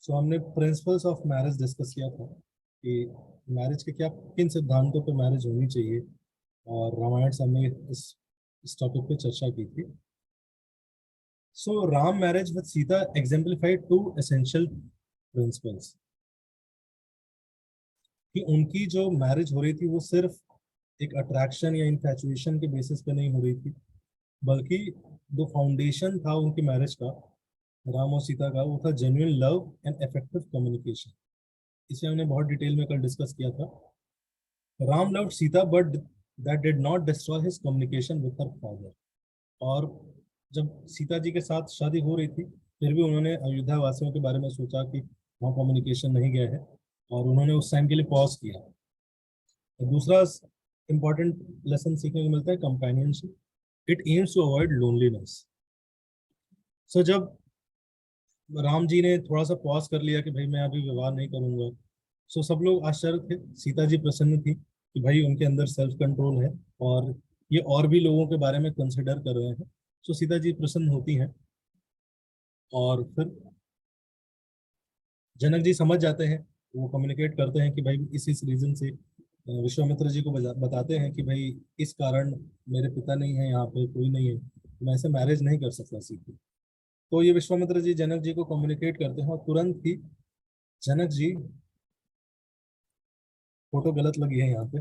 सो हमने principles of marriage discuss किया था कि मैरिज के क्या किन सिद्धांतों पे मैरिज होनी चाहिए, और रामायण से हमने इस टॉपिक पे चर्चा की थी। So Ram marriage with Sita exemplified two essential principles कि उनकी जो मैरिज हो रही थी वो सिर्फ एक अट्रैक्शन या इन्फैचुएशन के बेसिस पे नहीं हो रही थी, बल्कि जो फाउंडेशन था उनकी मैरिज का, राम और सीता का, वो था genuine love and effective communication. इसे हमने बहुत डिटेल में कल डिस्कस किया था। Ram loved Sita but that did not destroy his communication with her father. और जब सीता जी के साथ शादी हो रही थी फिर भी उन्होंने अयोध्या वासियों के बारे में सोचा कि वहाँ कम्युनिकेशन नहीं गया है, और उन्होंने उस टाइम के लिए पॉज किया। और दूसरा इंपॉर्टेंट लेसन सीखने को मिलता है companionship. It aims to avoid loneliness. So जब राम जी ने थोड़ा सा पॉज कर लिया कि भाई मैं अभी विवाह नहीं करूंगा, सो सब लोग आश्चर्य थे, सीता जी प्रसन्न थी कि भाई उनके अंदर सेल्फ कंट्रोल है और ये और भी लोगों के बारे में कंसिडर कर रहे हैं। सो सीता जी प्रसन्न होती हैं, और फिर जनक जी समझ जाते हैं, वो कम्युनिकेट करते हैं कि भाई इस रीजन से, विश्वामित्र जी को बताते हैं कि भाई इस कारण मेरे पिता नहीं है, यहाँ पे कोई नहीं है, मैं ऐसे मैरिज नहीं कर सकता सीधी। तो ये विश्वामित्र जी जनक जी को कम्युनिकेट करते हैं, और तुरंत ही जनक जी, फोटो गलत लगी है यहाँ पे,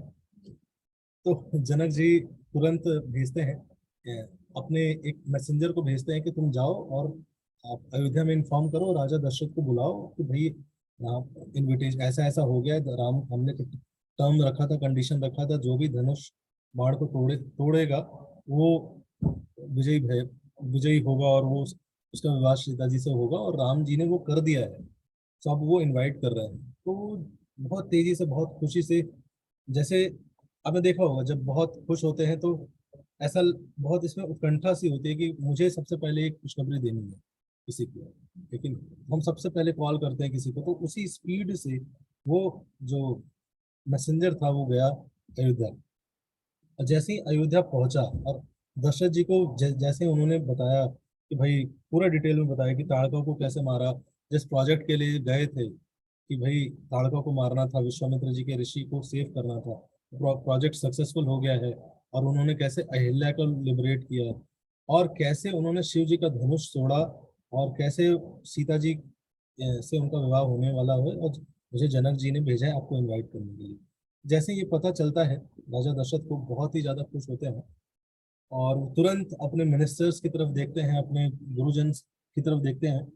तो जनक जी तुरंत भेजते हैं, अपने एक मैसेंजर को भेजते हैं कि तुम जाओ और आप अयोध्या में इन्फॉर्म करो, राजा दशरथ को बुलाओ कि भाई इनविटेशन ऐसा ऐसा हो गया है, राम हमने टर्म रखा था, कंडीशन रखा था, जो भी धनुष बाण को तोड़ेगा वो विजयी भय विजयी होगा, और वो उसका विवाह सीता जी से होगा, और राम जी ने वो कर दिया है। तो अब वो इनवाइट कर रहे हैं, तो वो बहुत तेजी से, बहुत खुशी से, जैसे आपने देखा होगा जब बहुत खुश होते हैं तो ऐसा बहुत इसमें उत्कंठा सी होती है कि मुझे सबसे पहले एक खुशखबरी देनी है किसी को, लेकिन हम सबसे पहले कॉल करते हैं किसी को, तो उसी स्पीड से वो जो मैसेंजर था वो गया अयोध्या। और जैसे ही अयोध्या पहुंचा और दशरथ जी को जैसे उन्होंने बताया कि भाई पूरा डिटेल में बताया कि ताड़का को कैसे मारा, जिस प्रोजेक्ट के लिए गए थे कि भाई ताड़का को मारना था, विश्वामित्र जी के ऋषि को सेव करना था, प्रोजेक्ट सक्सेसफुल हो गया है, और उन्होंने कैसे अहिल्या को लिबरेट किया, और कैसे उन्होंने शिव जी का धनुष तोड़ा, और कैसे सीता जी से उनका विवाह होने वाला है, और मुझे जनक जी ने भेजा है आपको इनवाइट करने के लिए। जैसे ये पता चलता है राजा दशरथ को बहुत ही ज्यादा खुश होते हैं, और तुरंत अपने मिनिस्टर्स की तरफ देखते हैं, अपने गुरुजन की तरफ देखते हैं,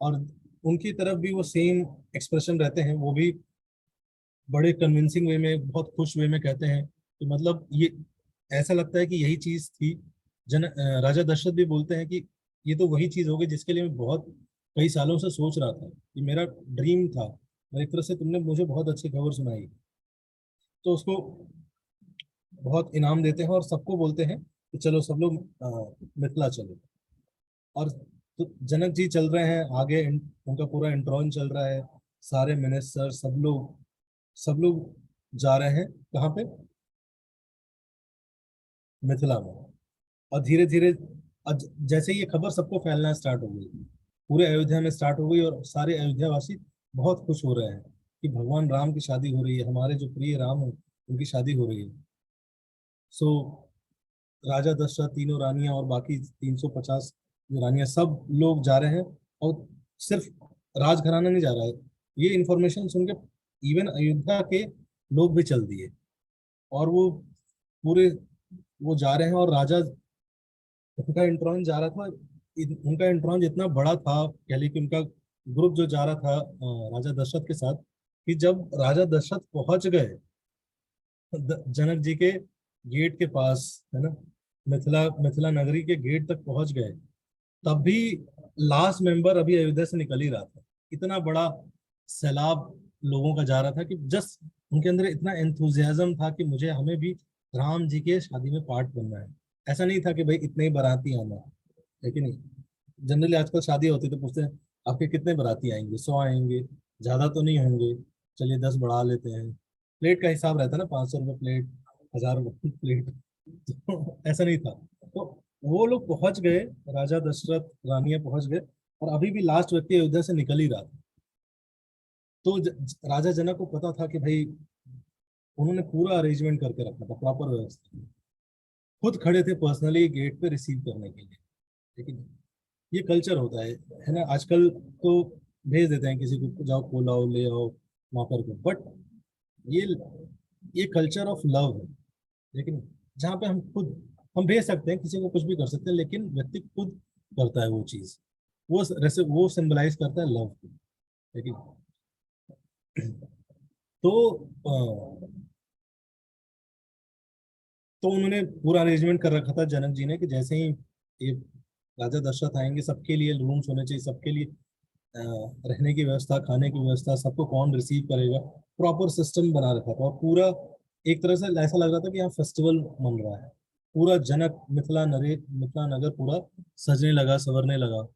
और उनकी तरफ भी वो सेम एक्सप्रेशन रहते हैं, वो भी बड़े कन्विंसिंग वे में, बहुत खुश वे में कहते हैं कि मतलब ये ऐसा लगता है कि यही चीज थी। राजा दशरथ भी बोलते हैं कि ये तो वही चीज होगी जिसके लिए मैं बहुत कई सालों से सोच रहा था, ये मेरा ड्रीम था, और एक तरह से तुमने मुझे बहुत अच्छी खबर सुनाई। तो उसको बहुत इनाम देते हैं, और सबको बोलते हैं कि चलो सब लोग मिथिला चलो। और तो जनक जी चल रहे हैं आगे, उनका पूरा इंट्रॉन चल रहा है, सारे मिनिस्टर सब लोग जा रहे हैं कहाँ पे, मिथिला में। और धीरे धीरे जैसे ये खबर सबको फैलना स्टार्ट हो गई, पूरे अयोध्या में स्टार्ट हो गई, और सारे अयोध्या वासी बहुत खुश हो रहे हैं कि भगवान राम की शादी हो रही है, हमारे जो प्रिय राम है उनकी शादी हो रही है। सो राजा दशरथ, तीनों रानियां और बाकी 350 जो रानियां, सब लोग जा रहे हैं, और सिर्फ राजघराना नहीं जा रहा है, ये इंफॉर्मेशन सुन के इवन अयोध्या के लोग भी चल दिए, और वो पूरे वो जा रहे हैं, और राजा उनका इंट्रॉन जा रहा था, उनका इंट्रॉन इतना बड़ा था, कह ली कि उनका ग्रुप जो जा रहा था राजा दशरथ के साथ, कि जब राजा दशरथ पहुंच गए जनक जी के गेट के पास, है ना, मिथिला मिथिला नगरी के गेट तक पहुंच गए, तब भी लास्ट मेंबर अभी अयोध्या से निकल ही रहा था। इतना बड़ा सैलाब लोगों का जा रहा था कि जस्ट उनके अंदर इतना एंथुजियाज्म था कि मुझे हमें भी राम जी के शादी में पार्ट बनना है। ऐसा नहीं था कि भाई इतने ही बाराती आना है, लेकिन जनरली आजकल शादी होती तो पूछते हैं आपके कितने बाराती आएंगे, 100 आएंगे, ज्यादा तो नहीं होंगे, चलिए 10 बढ़ा लेते हैं। प्लेट का हिसाब रहता है ना, 500 रुपये प्लेट, 1000 रुपये प्लेट, तो ऐसा नहीं था। तो वो लोग पहुंच गए, राजा दशरथ, रानियां पहुंच गए, और अभी भी लास्ट व्यक्ति अयोध्या से निकल ही रहा था। तो राजा जनक को पता था कि भाई उन्होंने पूरा अरेंजमेंट करके रखा था, प्रॉपर व्यवस्था, खुद खड़े थे पर्सनली गेट पे रिसीव करने के लिए। लेकिन ये कल्चर होता है ना। आजकल तो भेज देते हैं किसी को, जाओ खोलाओ ले आओ नौकर को, बट ये ये कल्चर ऑफ लव है। लेकिन जहाँ पे हम भेज सकते हैं, किसी को कुछ भी कर सकते हैं, लेकिन व्यक्ति खुद करता है वो चीज, वो सिंबलाइज करता है लव को। लेकिन तो तो उन्होंने पूरा अरेंजमेंट कर रखा था जनक जी ने कि जैसे ही ये राजा दशरथ आएंगे, सबके लिए रूम्स होने चाहिए, सबके लिए रहने की व्यवस्था, खाने की व्यवस्था, सबको कौन रिसीव करेगा, प्रॉपर सिस्टम बना रखा था। और पूरा एक तरह से ऐसा लग रहा था कि यहाँ फेस्टिवल मन रहा है। पूरा जनक मिथिला नगर पूरा सजने लगा, संवरने लगा।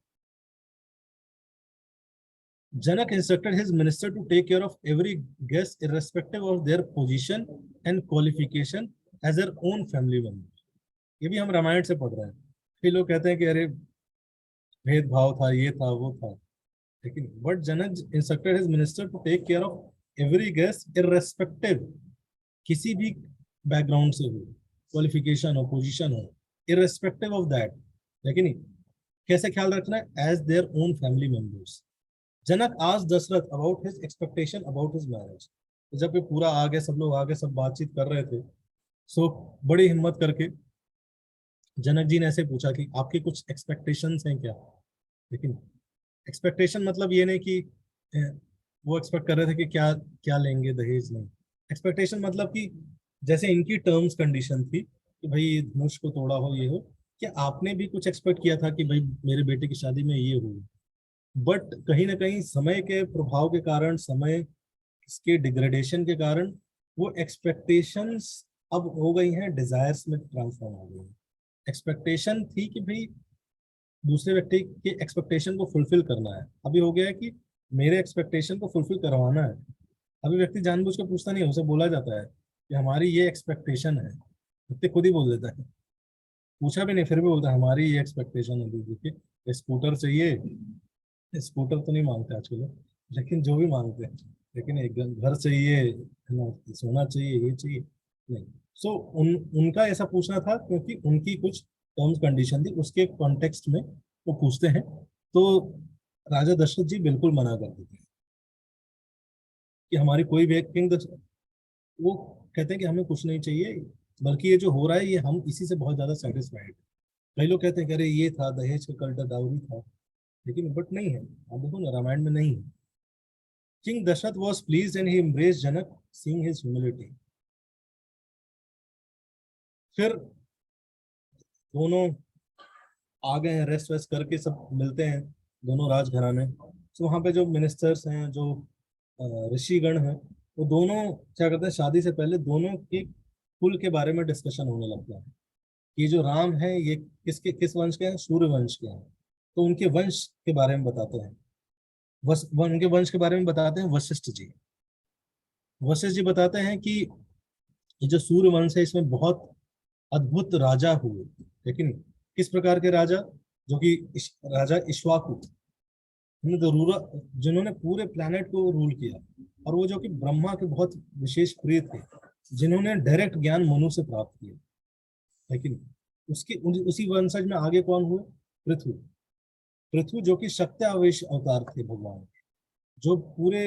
Janak instructed his minister to take care of every guest irrespective of their position and qualification as their own family member. ये भी हम रामायण से पढ़ रहे हैं। फिर लोग कहते हैं कि अरे भेदभाव था, ये था, वो था। लेकिन but Janak instructed his minister to take care of every guest irrespective, किसी भी बैकग्राउंड से हो, क्वालिफिकेशन हो, पोजीशन हो, irrespective ऑफ दैट। लेकिन कैसे ख्याल रखना है? As their own family members. Janak आज Dasharath about his expectation about his marriage. जब ये पूरा आ गए, सब लोग आ गए, सब बातचीत कर रहे थे, सो बड़ी हिम्मत करके जनक जी ने ऐसे पूछा कि आपकी कुछ एक्सपेक्टेशंस हैं क्या? लेकिन एक्सपेक्टेशन मतलब ये नहीं कि वो एक्सपेक्ट कर रहे थे कि क्या क्या लेंगे दहेज, नहीं। एक्सपेक्टेशन मतलब कि जैसे इनकी टर्म्स कंडीशन थी कि भाई धनुष को तोड़ा हो, ये हो, क्या आपने भी कुछ एक्सपेक्ट किया था कि भाई मेरे बेटे की शादी में ये हो? बट कहीं ना कहीं समय के प्रभाव के कारण, समय इसके डिग्रेडेशन के कारण, वो एक्सपेक्टेशंस अब हो गई हैं डिजायर्स में ट्रांसफॉर्म हो गई हैं। एक्सपेक्टेशन थी कि भाई दूसरे व्यक्ति के एक्सपेक्टेशन को फुलफिल करना है, अभी हो गया है कि मेरे एक्सपेक्टेशन को फुलफिल करवाना है। अभी व्यक्ति जानबूझ के पूछता नहीं है, उसे बोला जाता है कि हमारी ये एक्सपेक्टेशन है। व्यक्ति खुद ही बोल देता है, पूछा भी नहीं फिर भी बोलता है हमारी ये एक्सपेक्टेशन है दीदी की, स्कूटर चाहिए। स्कूटर तो नहीं मांगते आजकल लोग, लेकिन जो भी मांगते हैं, लेकिन एक घर चाहिए, है ना, सोना चाहिए, ये चाहिए, नहीं। सो उनका ऐसा पूछना था क्योंकि उनकी कुछ टर्म्स कंडीशन थी, उसके कॉन्टेक्स्ट में वो पूछते हैं। तो राजा दशरथ जी बिल्कुल मना कर देते हैं कि हमारी कोई भी किंग, वो कहते हैं कि हमें कुछ नहीं चाहिए, बल्कि ये जो हो रहा है ये हम इसी से बहुत ज्यादा सेटिस्फाइड। कई लोग कहते हैं कि अरे ये था दहेज का कल्ट, डाउरी था, लेकिन बट नहीं है। आप देखो ना, रामायण में नहीं है। King Dasharath was pleased and he embraced Janak seeing his humility। फिर दोनों आ गए हैं, रेस्ट वेस्ट करके सब मिलते हैं, दोनों राजघराने। तो वहाँ पे जो मिनिस्टर्स हैं, जो ऋषिगण हैं, वो दोनों क्या करते हैं, शादी से पहले दोनों की कुल के बारे में डिस्कशन होने लगता है। ये जो राम है ये किस वंश के हैं? सूर्य वंश के हैं। तो उनके वंश के बारे में बताते हैं, उनके वंश के बारे में बताते हैं वशिष्ठ जी। वशिष्ठ जी बताते हैं कि ये जो सूर्य वंश है इसमें बहुत अद्भुत राजा हुए। लेकिन किस प्रकार के राजा? जो कि राजा इक्ष्वाकु, जिन्होंने पूरे प्लेनेट को रूल किया, और वो जो कि ब्रह्मा के बहुत विशेष प्रिय थे, जिन्होंने डायरेक्ट ज्ञान मनु से प्राप्त किया। लेकिन उसी वंशज में आगे कौन हुए? पृथु। पृथु जो कि शक्त्यावेश अवतार थे भगवान, जो पूरे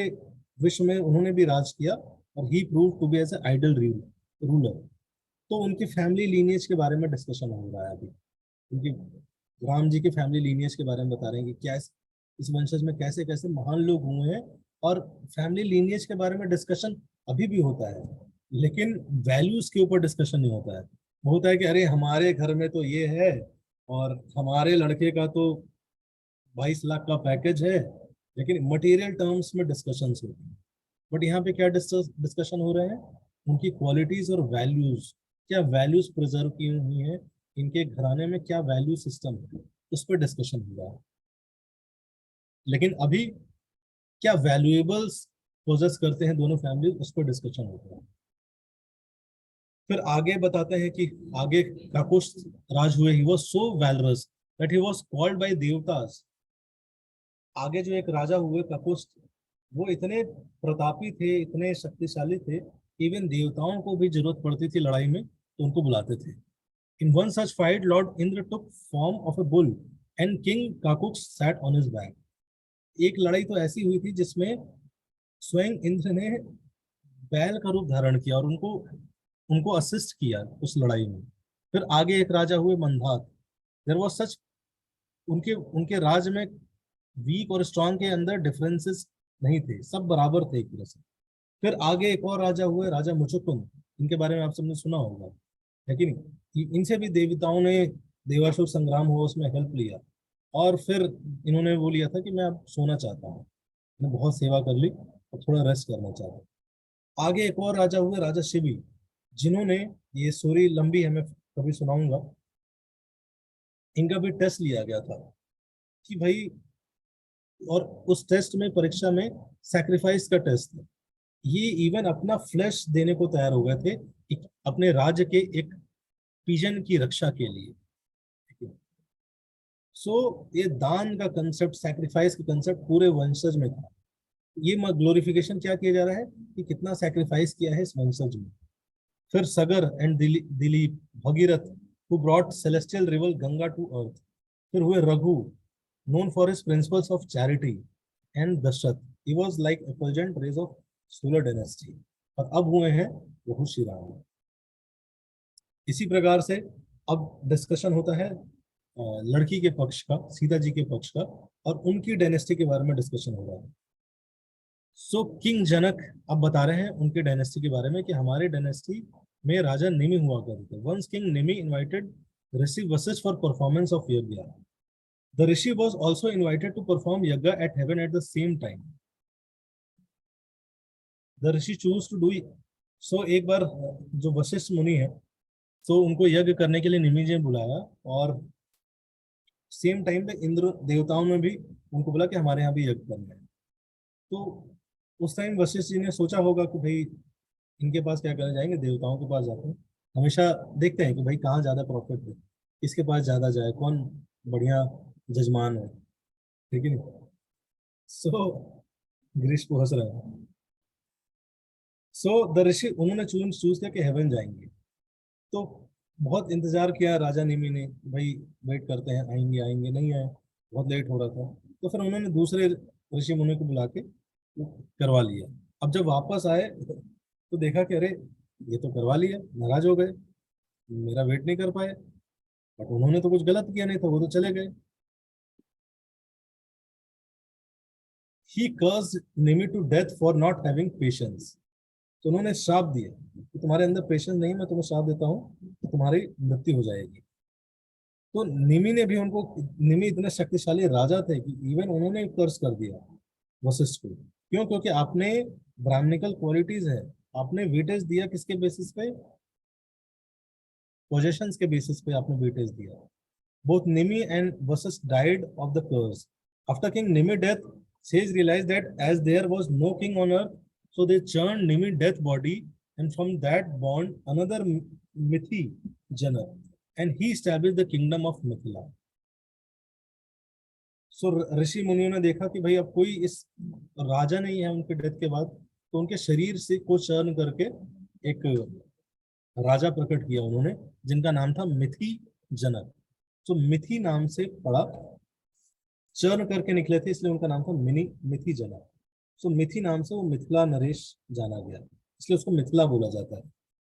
विश्व में उन्होंने भी राज किया, और he prove to be as ideal ruler. तो उनकी फैमिली लीनियज के बारे में डिस्कशन हो रहा है अभी। उनकी राम जी के फैमिली लीनियज के बारे में बता रहे हैं कि क्या इस वंशज में कैसे कैसे महान लोग हुए हैं। और फैमिली लीनियज के बारे में डिस्कशन अभी भी होता है, लेकिन वैल्यूज के ऊपर डिस्कशन नहीं होता है। वो होता है कि अरे हमारे घर में तो ये है, और हमारे लड़के का तो 22 लाख का पैकेज है। लेकिन मटेरियल टर्म्स में डिस्कशन होते हैं। बट यहाँ पे क्या डिस्कशन हो रहे हैं? उनकी क्वालिटीज और वैल्यूज, क्या वैल्यूज प्रिजर्व की हुई हैं, इनके घराने में क्या वैल्यू सिस्टम है, उस पर डिस्कशन हो रहा है। लेकिन अभी क्या वैल्यूएबल्स पोजेस करते हैं दोनों फैमिली, उस पर डिस्कशन होता है। फिर आगे बताते हैं कि आगे काकुश राज हुए, he was so valorous that he was called by devtas. आगे जो एक राजा हुए काकुश, वो इतने प्रतापी थे, इतने शक्तिशाली थे, इवन देवताओं को भी जरूरत पड़ती थी लड़ाई में तो उनको बुलाते थे। In one such fight lord Indra took form of a bull and king काकुक सैट ऑन हिज बैक। एक लड़ाई तो ऐसी हुई थी जिसमें स्वयं इंद्र ने बैल का रूप धारण किया और उनको उनको असिस्ट किया उस लड़ाई में। फिर आगे एक राजा हुए मंधात। देयर वाज सच, उनके उनके राज में वीक और स्ट्रांग के अंदर डिफरेंसेस नहीं थे, सब बराबर थे एक तरह से। फिर आगे एक और राजा हुए, राजा मुचुकुंद। इनके बारे में आप सबने सुना होगा, है कि नहीं? इनसे भी देवताओं ने, देवासुर संग्राम हुआ उसमें हेल्प लिया। और फिर इन्होंने वो लिया था कि मैं अब सोना चाहता हूँ, मैं बहुत सेवा कर ली और थोड़ा रेस्ट करना चाहता हूँ। आगे एक और राजा हुए, राजा शिवी, जिन्होंने, ये स्टोरी लंबी है मैं कभी सुनाऊंगा, इनका भी टेस्ट लिया गया था कि भाई, और उस टेस्ट में, परीक्षा में, सैक्रिफाइस का टेस्ट था। ये इवन अपना फ्लैश देने को तैयार हो गए थे अपने राज्य के एक पिजन की रक्षा के लिए। सो ये दान का कंसेप्ट, सैक्रिफाइस का कंसेप्ट पूरे वंशज में था। ये ग्लोरिफिकेशन क्या किया जा रहा है कि कितना सैक्रिफाइस किया है इस वंशज में। फिर Sagar and Dilip, Bhagirath, who brought celestial river Ganga to earth. फिर हुए Raghu, known for his principles of charity, and Dashrath, he was like effulgent rays of solar dynasty। और अब हुए हैं प्रभु श्री राम। इसी प्रकार से अब डिस्कशन होता है लड़की के पक्ष का, सीता जी के पक्ष का, और उनकी डायनेस्टी के बारे में डिस्कशन हो रहा है। सो किंग जनक अब बता रहे हैं उनके डायनेस्टी के बारे में कि हमारे डायनेस्टी में राजा निमि हुआ करते थे। Once king Nimi invited Rishi Vashishtha for performance of yagya. The rishi was also invited to perform yajna at heaven at the same time. The rishi chose to do so। एक बार जो वशिष्ठ मुनि है, तो उनको यज्ञ करने के लिए निमि जी ने बुलाया, और सेम टाइम पे इंद्र देवताओं ने भी उनको बोला कि हमारे यहाँ भी यज्ञ करना है। तो उस टाइम वशिष्ठ जी ने सोचा होगा कि भाई इनके पास क्या करने जाएंगे, देवताओं के पास जाते हैं। हमेशा देखते हैं कि भाई कहाँ ज्यादा प्रॉफिट है, किसके पास ज्यादा जाए, कौन बढ़िया जजमान है, ठीक है नहीं? सो ग्रीष्म हंस रहा है। सो द ऋषि, उन्होंने चूज किया कि हेवन जाएंगे। तो बहुत इंतजार किया राजा निमि ने, भाई वेट करते हैं, आएंगे आएंगे, नहीं आए, बहुत लेट हो रहा था। तो फिर उन्होंने दूसरे ऋषि मुनि को बुला के वो करवा लिया। अब जब वापस आए तो देखा कि अरे ये तो करवा लिया, नाराज हो गए, मेरा वेट नहीं कर पाए। बट उन्होंने तो कुछ गलत किया नहीं था, वो तो चले गए। He cursed Nimi to death for not having patience. तो उन्होंने श्राप दिया कि तुम्हारे अंदर पेशेंस नहीं, मैं तुम्हें श्राप देता हूँ तो तुम्हारी मृत्यु हो जाएगी। तो निमि ने भी उनको, निमि इतने शक्तिशाली राजा थे कि इवन उन्होंने कर्स कर दिया वशिष्ठ को। क्यों? क्योंकि आपने ब्राह्मणिकल क्वालिटीज है, आपने वेटेज दिया किसके बेसिस पे? पोजेशंस के बेसिस पे आपने वेटेज दिया। Both Nimi and Vashishtha died of the curse. After king Nimi death, sage realized that as there was no king on earth, so they churned Nimi death body, and from that born another Mithi Janak, and he established the kingdom of Mithila। सो ऋषि मुनियों ने देखा कि भाई अब कोई इस राजा नहीं है उनके डेथ के बाद, तो उनके शरीर से को चर्न करके एक राजा प्रकट किया उन्होंने, जिनका नाम था मिथि जनक। तो मिथि नाम से पड़ा, चर्न करके निकले थे इसलिए उनका नाम था मिथि जनक। सो मिथि नाम से वो मिथिला नरेश जाना गया, इसलिए उसको मिथिला बोला जाता है।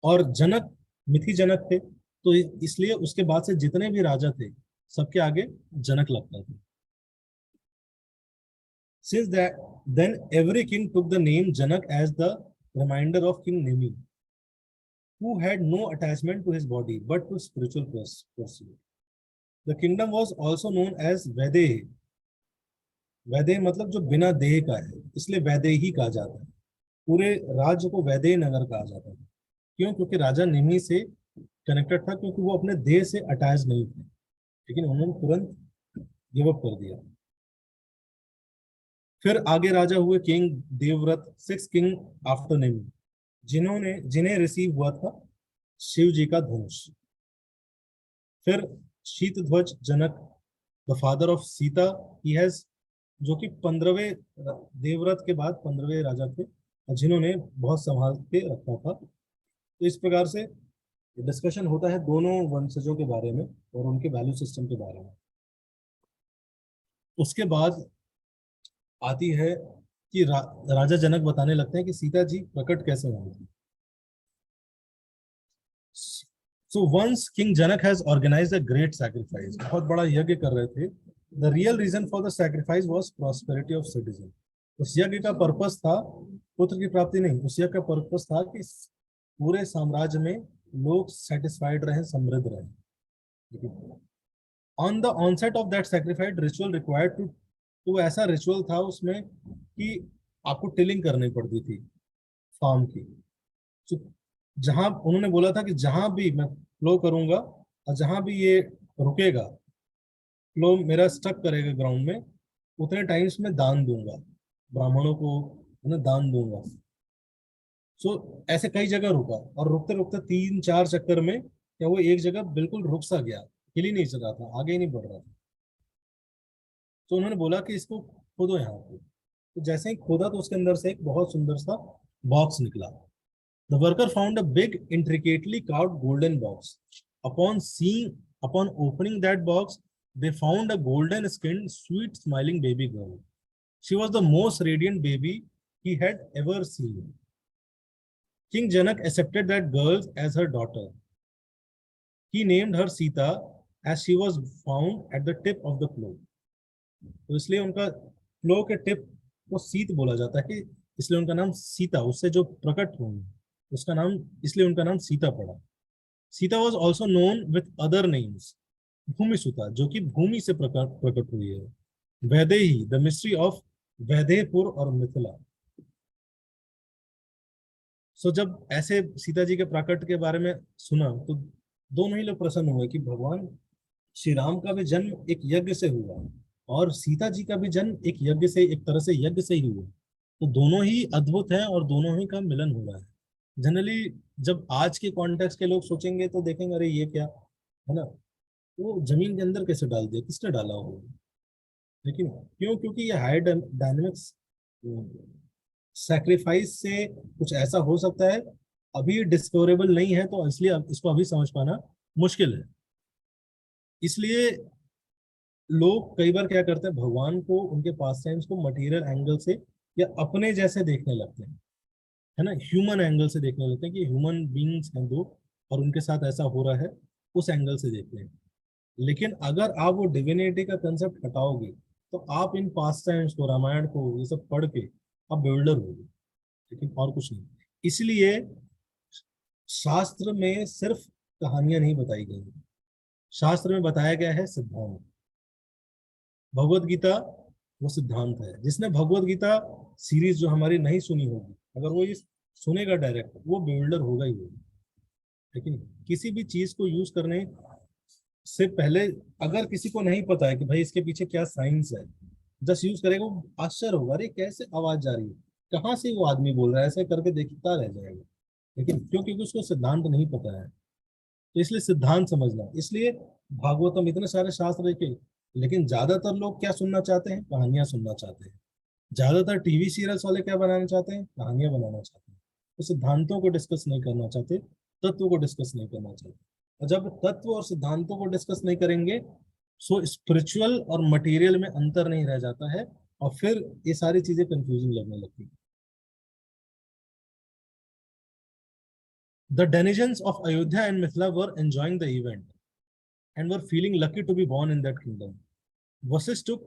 और जनक मिथि जनक थे, तो इसलिए उसके बाद से जितने भी राजा थे सबके आगे जनक लगता था। Since that, then every king took the name Janak as the reminder of King Nimi, who had no attachment to his body but to spiritual pursuit। The kingdom was also known as Vaidehi। Vaidehi मतलब जो बिना देह का है, इसलिए वैदेही कहा जाता है। पूरे राज्य को वैदेही नगर कहा जाता है। क्यों? क्योंकि राजा निमि से कनेक्टेड था, क्योंकि वो अपने देह से अटैच नहीं थे, लेकिन उन्होंने तुरंत गिव अप कर दिया। फिर आगे राजा हुए king Devavrat, six king after Nimi, जिन्हें रिसीव हुआ था शिव जी का धनुष। फिर Sheetadhwaj Janak, the father of Sita, he has जो कि 15वें देवव्रत के बाद 15वें राजा थे, जिन्होंने बहुत संभाल के रखा था। तो इस प्रकार से डिस्कशन होता है दोनों वंशजों के बारे में और उनके वैल्यू सिस्टम के बारे में। उसके बाद आती है कि राजा जनक बताने लगते हैं कि सीता जी प्रकट कैसे हुई थी। So once King Janak has organized a great sacrifice, बहुत बड़ा यज्ञ कर रहे थे। The real reason for the sacrifice was prosperity of citizen. उस यज्ञ का पर्पस था पुत्र की प्राप्ति नहीं, उस यज्ञ का पर्पस था कि पूरे साम्राज्य में लोग सेटिस्फाइड रहे, समृद्ध रहे। On the onset of that sacrifice ritual required to, तो ऐसा रिचुअल था उसमें कि आपको टिलिंग करनी पड़ती थी फार्म की। तो जहां उन्होंने बोला था कि जहां भी मैं फ्लो करूंगा और जहां भी ये रुकेगा, फ्लो मेरा स्टक करेगा ग्राउंड में, उतने टाइम्स में दान दूंगा, ब्राह्मणों को है दान दूंगा। सो ऐसे कई जगह रुका और रुकते रुकते 3-4 चक्कर में क्या वो एक जगह बिल्कुल रुक सा गया, हिल ही नहीं सका था, आगे ही नहीं बढ़ रहा था। तो उन्होंने बोला कि इसको खोदो यहाँ पे। तो जैसे ही खोदा तो उसके अंदर से एक बहुत सुंदर सा बॉक्स निकला। The worker found a big, intricately carved golden box. Upon opening that box, they found a golden-skinned, sweet, smiling baby girl. She was the most radiant baby he had ever seen. King Janak accepted that girl as her daughter. He named her Sita as she was found at the tip of the plow. तो इसलिए उनका प्लो के tip को सीत बोला जाता है, इसलिए उनका नाम सीता, उससे जो प्रकट हुई उसका नाम, इसलिए उनका नाम सीता पड़ा। Sita was also known with other names, Bhumi Suta, जो कि भूमि से प्रकट हुई है। Vaidehi, the mystery of Vaidehpur और मिथिला। सो जब ऐसे सीता जी के प्राकट के बारे में सुना तो दोनों ही लोग प्रसन्न हुए कि भगवान श्री राम का भी जन्म एक यज्ञ से हुआ और सीता जी का भी जन्म एक यज्ञ से, एक तरह से यज्ञ से ही हुआ। तो दोनों ही अद्भुत हैं और दोनों ही का मिलन हो रहा है। जनरली जब आज के कॉन्टेक्स्ट के लोग सोचेंगे तो देखेंगे अरे ये क्या है ना, वो जमीन के अंदर कैसे डाल दिया, किसने डाला हो। लेकिन क्यों? क्योंकि ये हाई डायनेमिक्स सैक्रिफाइस से कुछ ऐसा हो सकता है, अभी डिस्कवरेबल नहीं है, तो इसलिए इसको अभी समझ पाना मुश्किल है। इसलिए लोग कई बार क्या करते हैं, भगवान को, उनके पास टाइम्स को मटेरियल एंगल से या अपने जैसे देखने लगते हैं, है ना, ह्यूमन एंगल से देखने लगते हैं कि ह्यूमन बींग्स हैं दो और उनके साथ ऐसा हो रहा है, उस एंगल से देखते हैं। लेकिन अगर आप वो डिविनिटी का कंसेप्ट हटाओगे तो आप इन पास्ट टाइम्स को, रामायण को, ये सब पढ़ के आप बिल्डर होगे, लेकिन और कुछ नहीं। इसलिए शास्त्र में सिर्फ कहानियां नहीं बताई गई, शास्त्र में बताया गया है सिद्धांत। भगवत गीता वो सिद्धांत है। जिसने भगवत गीता सीरीज जो हमारी नहीं सुनी होगी, अगर वो ये सुनेगा डायरेक्ट, वो बिल्डर होगा ही होगा। लेकिन किसी भी चीज को यूज करने से पहले अगर किसी को नहीं पता है कि भाई इसके पीछे क्या साइंस है, जस्ट यूज करेगा, वो आश्चर्य होगा, अरे कैसे आवाज जा रही है, कहाँ से वो आदमी बोल रहा है, ऐसे करके देखता रह जाएगा। लेकिन क्यों? क्योंकि उसको सिद्धांत नहीं पता है। तो इसलिए सिद्धांत समझना, इसलिए भागवतम, इतने सारे शास्त्र देखे, लेकिन ज्यादातर लोग क्या सुनना चाहते हैं? कहानियां सुनना चाहते हैं। ज्यादातर टीवी सीरियल्स वाले क्या बनाना चाहते हैं? कहानियां बनाना चाहते हैं। तो सिद्धांतों को डिस्कस नहीं करना चाहते, तत्व को डिस्कस नहीं करना चाहते। और जब तत्व और सिद्धांतों को डिस्कस नहीं करेंगे, सो स्पिरिचुअल और मटेरियल में अंतर नहीं रह जाता है और फिर ये सारी चीजें कंफ्यूजिंग लगने लगती है। The denizens of Ayodhya and Mithila were enjoying the event and were feeling lucky to be born in that kingdom. Vashishtha took,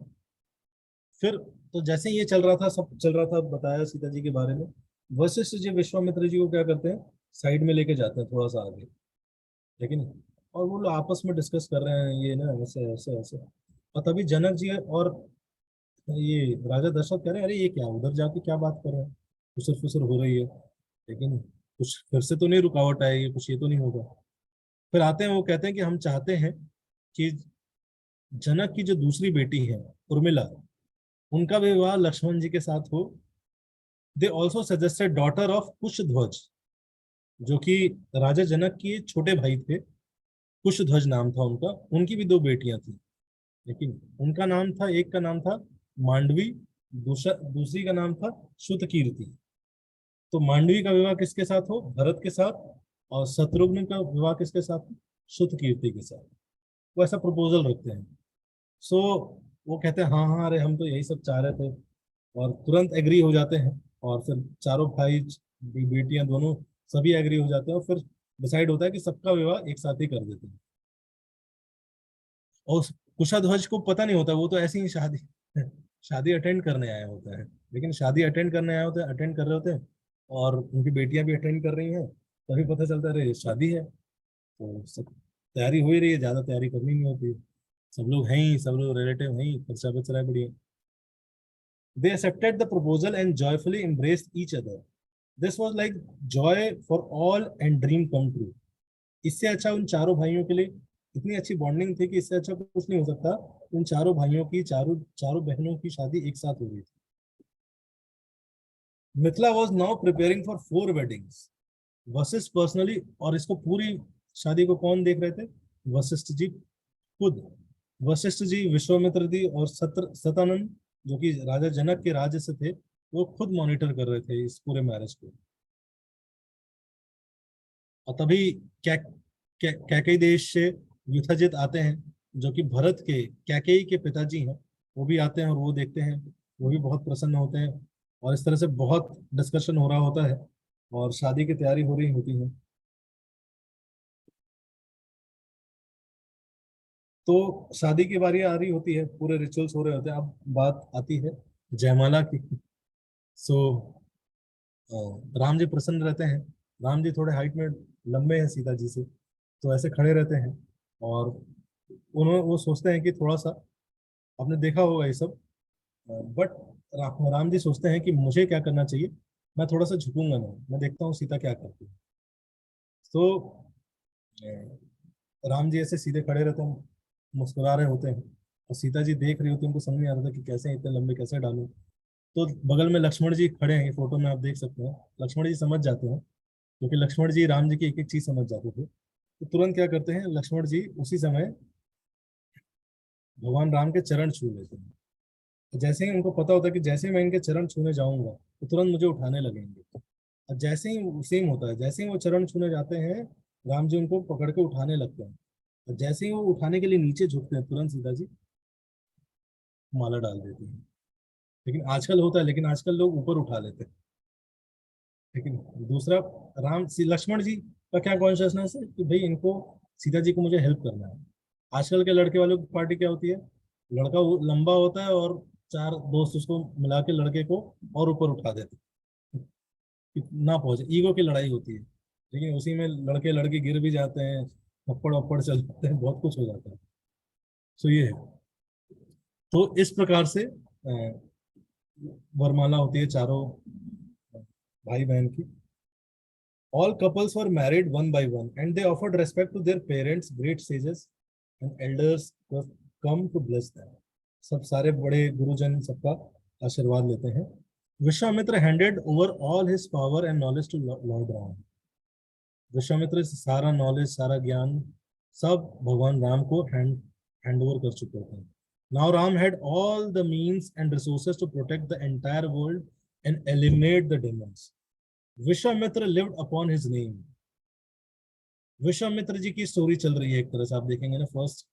फिर तो जैसे ये चल रहा था, सब चल रहा था, बताया सीता जी के बारे में, वशिष्ठ जी विश्वामित्र जी को क्या करते हैं, साइड में लेके जाते हैं थोड़ा सा आगे, लेकिन और वो लोग आपस में डिस्कस कर रहे हैं ये ना, ऐसे ऐसे ऐसे। और तभी जनक जी और ये राजा दशरथ कह रहे हैं अरे ये क्या, उधर जाके क्या बात कर रहे हैं, फुसर फुसर हो रही है, लेकिन कुछ फिर से तो नहीं रुकावट आएगी, कुछ ये तो नहीं होगा। फिर आते हैं, वो कहते हैं कि हम चाहते हैं कि जनक की जो दूसरी बेटी है उर्मिला, उनका भी विवाह लक्ष्मण जी के साथ हो। They also suggested daughter of Kushadhwaj, जो कि राजा जनक के छोटे भाई थे, कुशध्वज नाम था उनका, उनकी भी 2 बेटियां थी, लेकिन उनका नाम था, एक का नाम था मांडवी, दूसरी का नाम था श्रुतकीर्ति। तो मांडवी का विवाह किसके साथ हो? भरत के साथ। और शत्रुघ्न का विवाह किसके साथ? श्रुतकीर्ति के साथ। वो ऐसा प्रपोजल रखते हैं। सो वो कहते हैं हाँ हाँ, अरे हम तो यही सब चाह रहे थे, और तुरंत एग्री हो जाते हैं। और फिर चारों भाई, बेटियां दोनों, सभी एग्री हो जाते हैं, और फिर डिसाइड होता है कि सबका विवाह एक साथ ही कर देते हैं। और कुशाध्वज को पता नहीं होता, वो तो ऐसे ही शादी शादी अटेंड करने आया होता है। लेकिन शादी अटेंड करने आया होता है, अटेंड कर रहे होते हैं, और उनकी बेटियां भी अटेंड कर रही हैं। तभी पता चलता है अरे शादी है। तो सब तैयारी हो ही रही है, ज्यादा तैयारी करनी नहीं होती। सब लोग हैं ही, सब लोग रिलेटिव हैं ही, खर्चा बच रहा है बढ़िया। They accepted the proposal and joyfully embraced each other. This was like joy for all and dream come true. इससे अच्छा उन चारों भाइयों के लिए इतनी अच्छी बॉन्डिंग थी कि इससे अच्छा कुछ नहीं हो सकता। उन चारों भाइयों की, चारों चारों बहनों की शादी एक साथ हो रही थी। Mithila was now preparing for 4 weddings. Vashishtha personally, और इसको पूरी शादी को कौन देख रहे थे? वशिष्ठ जी खुद। वशिष्ठ जी, विश्वामित्र जी और सतानंद, जो कि राजा जनक के राज्य से थे, वो खुद मॉनिटर कर रहे थे इस पूरे मैरिज को। और तभी कैकेयी देश से युधाजित आते हैं, जो कि भरत के, कैकेयी के पिताजी हैं। वो भी आते हैं और वो देखते हैं। वो भी बहुत प्रसन्न होते हैं, और इस तरह से बहुत डिस्कशन हो रहा होता है, और शादी की तैयारी हो रही होती है। तो शादी की बारी आ रही होती है, पूरे रिचुअल्स हो रहे होते हैं। अब बात आती है जयमाला की। सो राम जी प्रसन्न रहते हैं। राम जी थोड़े हाइट में लंबे हैं सीता जी से, तो ऐसे खड़े रहते हैं। और उन्होंने, वो सोचते हैं कि थोड़ा सा, आपने देखा होगा ये सब, बट राम जी सोचते हैं कि मुझे क्या करना चाहिए, मैं थोड़ा सा झुकूंगा नहीं, मैं देखता हूँ सीता क्या करती है। तो राम जी ऐसे सीधे खड़े रहते हैं, मुस्कुरा रहे होते हैं, और सीता जी देख रही होती है। उनको समझ नहीं आ रहा था कि कैसे इतने लंबे कैसे डालूं। तो बगल में लक्ष्मण जी खड़े हैं, फोटो में आप देख सकते हैं। लक्ष्मण जी समझ जाते हैं, क्योंकि लक्ष्मण जी राम जी की एक एक चीज समझ जाते थे। तो तुरंत क्या करते हैं लक्ष्मण जी, उसी समय भगवान राम के चरण छू लेते हैं। तो जैसे ही उनको पता होता है कि जैसे ही मैं इनके चरण छूने जाऊंगा, तो तुरंत मुझे उठाने लगेंगे। और जैसे ही सेम होता है, जैसे ही वो चरण छूने जाते हैं, राम जी उनको पकड़ के उठाने लगते हैं। और जैसे ही वो उठाने के लिए नीचे झुकते हैं, तुरंत सीता जी माला डाल देती हैं। लेकिन आजकल होता है, लेकिन आजकल लोग ऊपर उठा लेते हैं। लेकिन दूसरा, लक्ष्मण जी का क्या कॉन्शियसनेस है कि भाई इनको, सीता जी को मुझे हेल्प करना है। आजकल के लड़के वालों की पार्टी क्या होती है? लड़का लंबा होता है, और चार दोस्त उसको मिला के लड़के को और ऊपर उठा देते हैं कि ना पहुंचे। ईगो की लड़ाई होती है। लेकिन उसी में लड़के लड़के गिर भी जाते हैं, थप्पड़ वप्पड़ चल जाते हैं, बहुत कुछ हो जाता है। सो ये है। तो इस प्रकार से वरमाला होती है चारों भाई बहन की। All couples were married one by one, and they offered respect to their parents, great sages, and elders who have come to bless them. सब सारे बड़े गुरुजन सबका आशीर्वाद लेते हैं। Vishwamitra handed over all his power and knowledge to Lord Ram. Vishwamitra सारा knowledge, सारा ज्ञान सब भगवान राम को हैंड ओवर कर चुके थे। Now Ram had all the means and resources to protect the entire world and eliminate the demons. Vishwamitra lived upon his name. Vishwamitra ji की स्टोरी चल रही है एक तरह से, आप देखेंगे ना फर्स्ट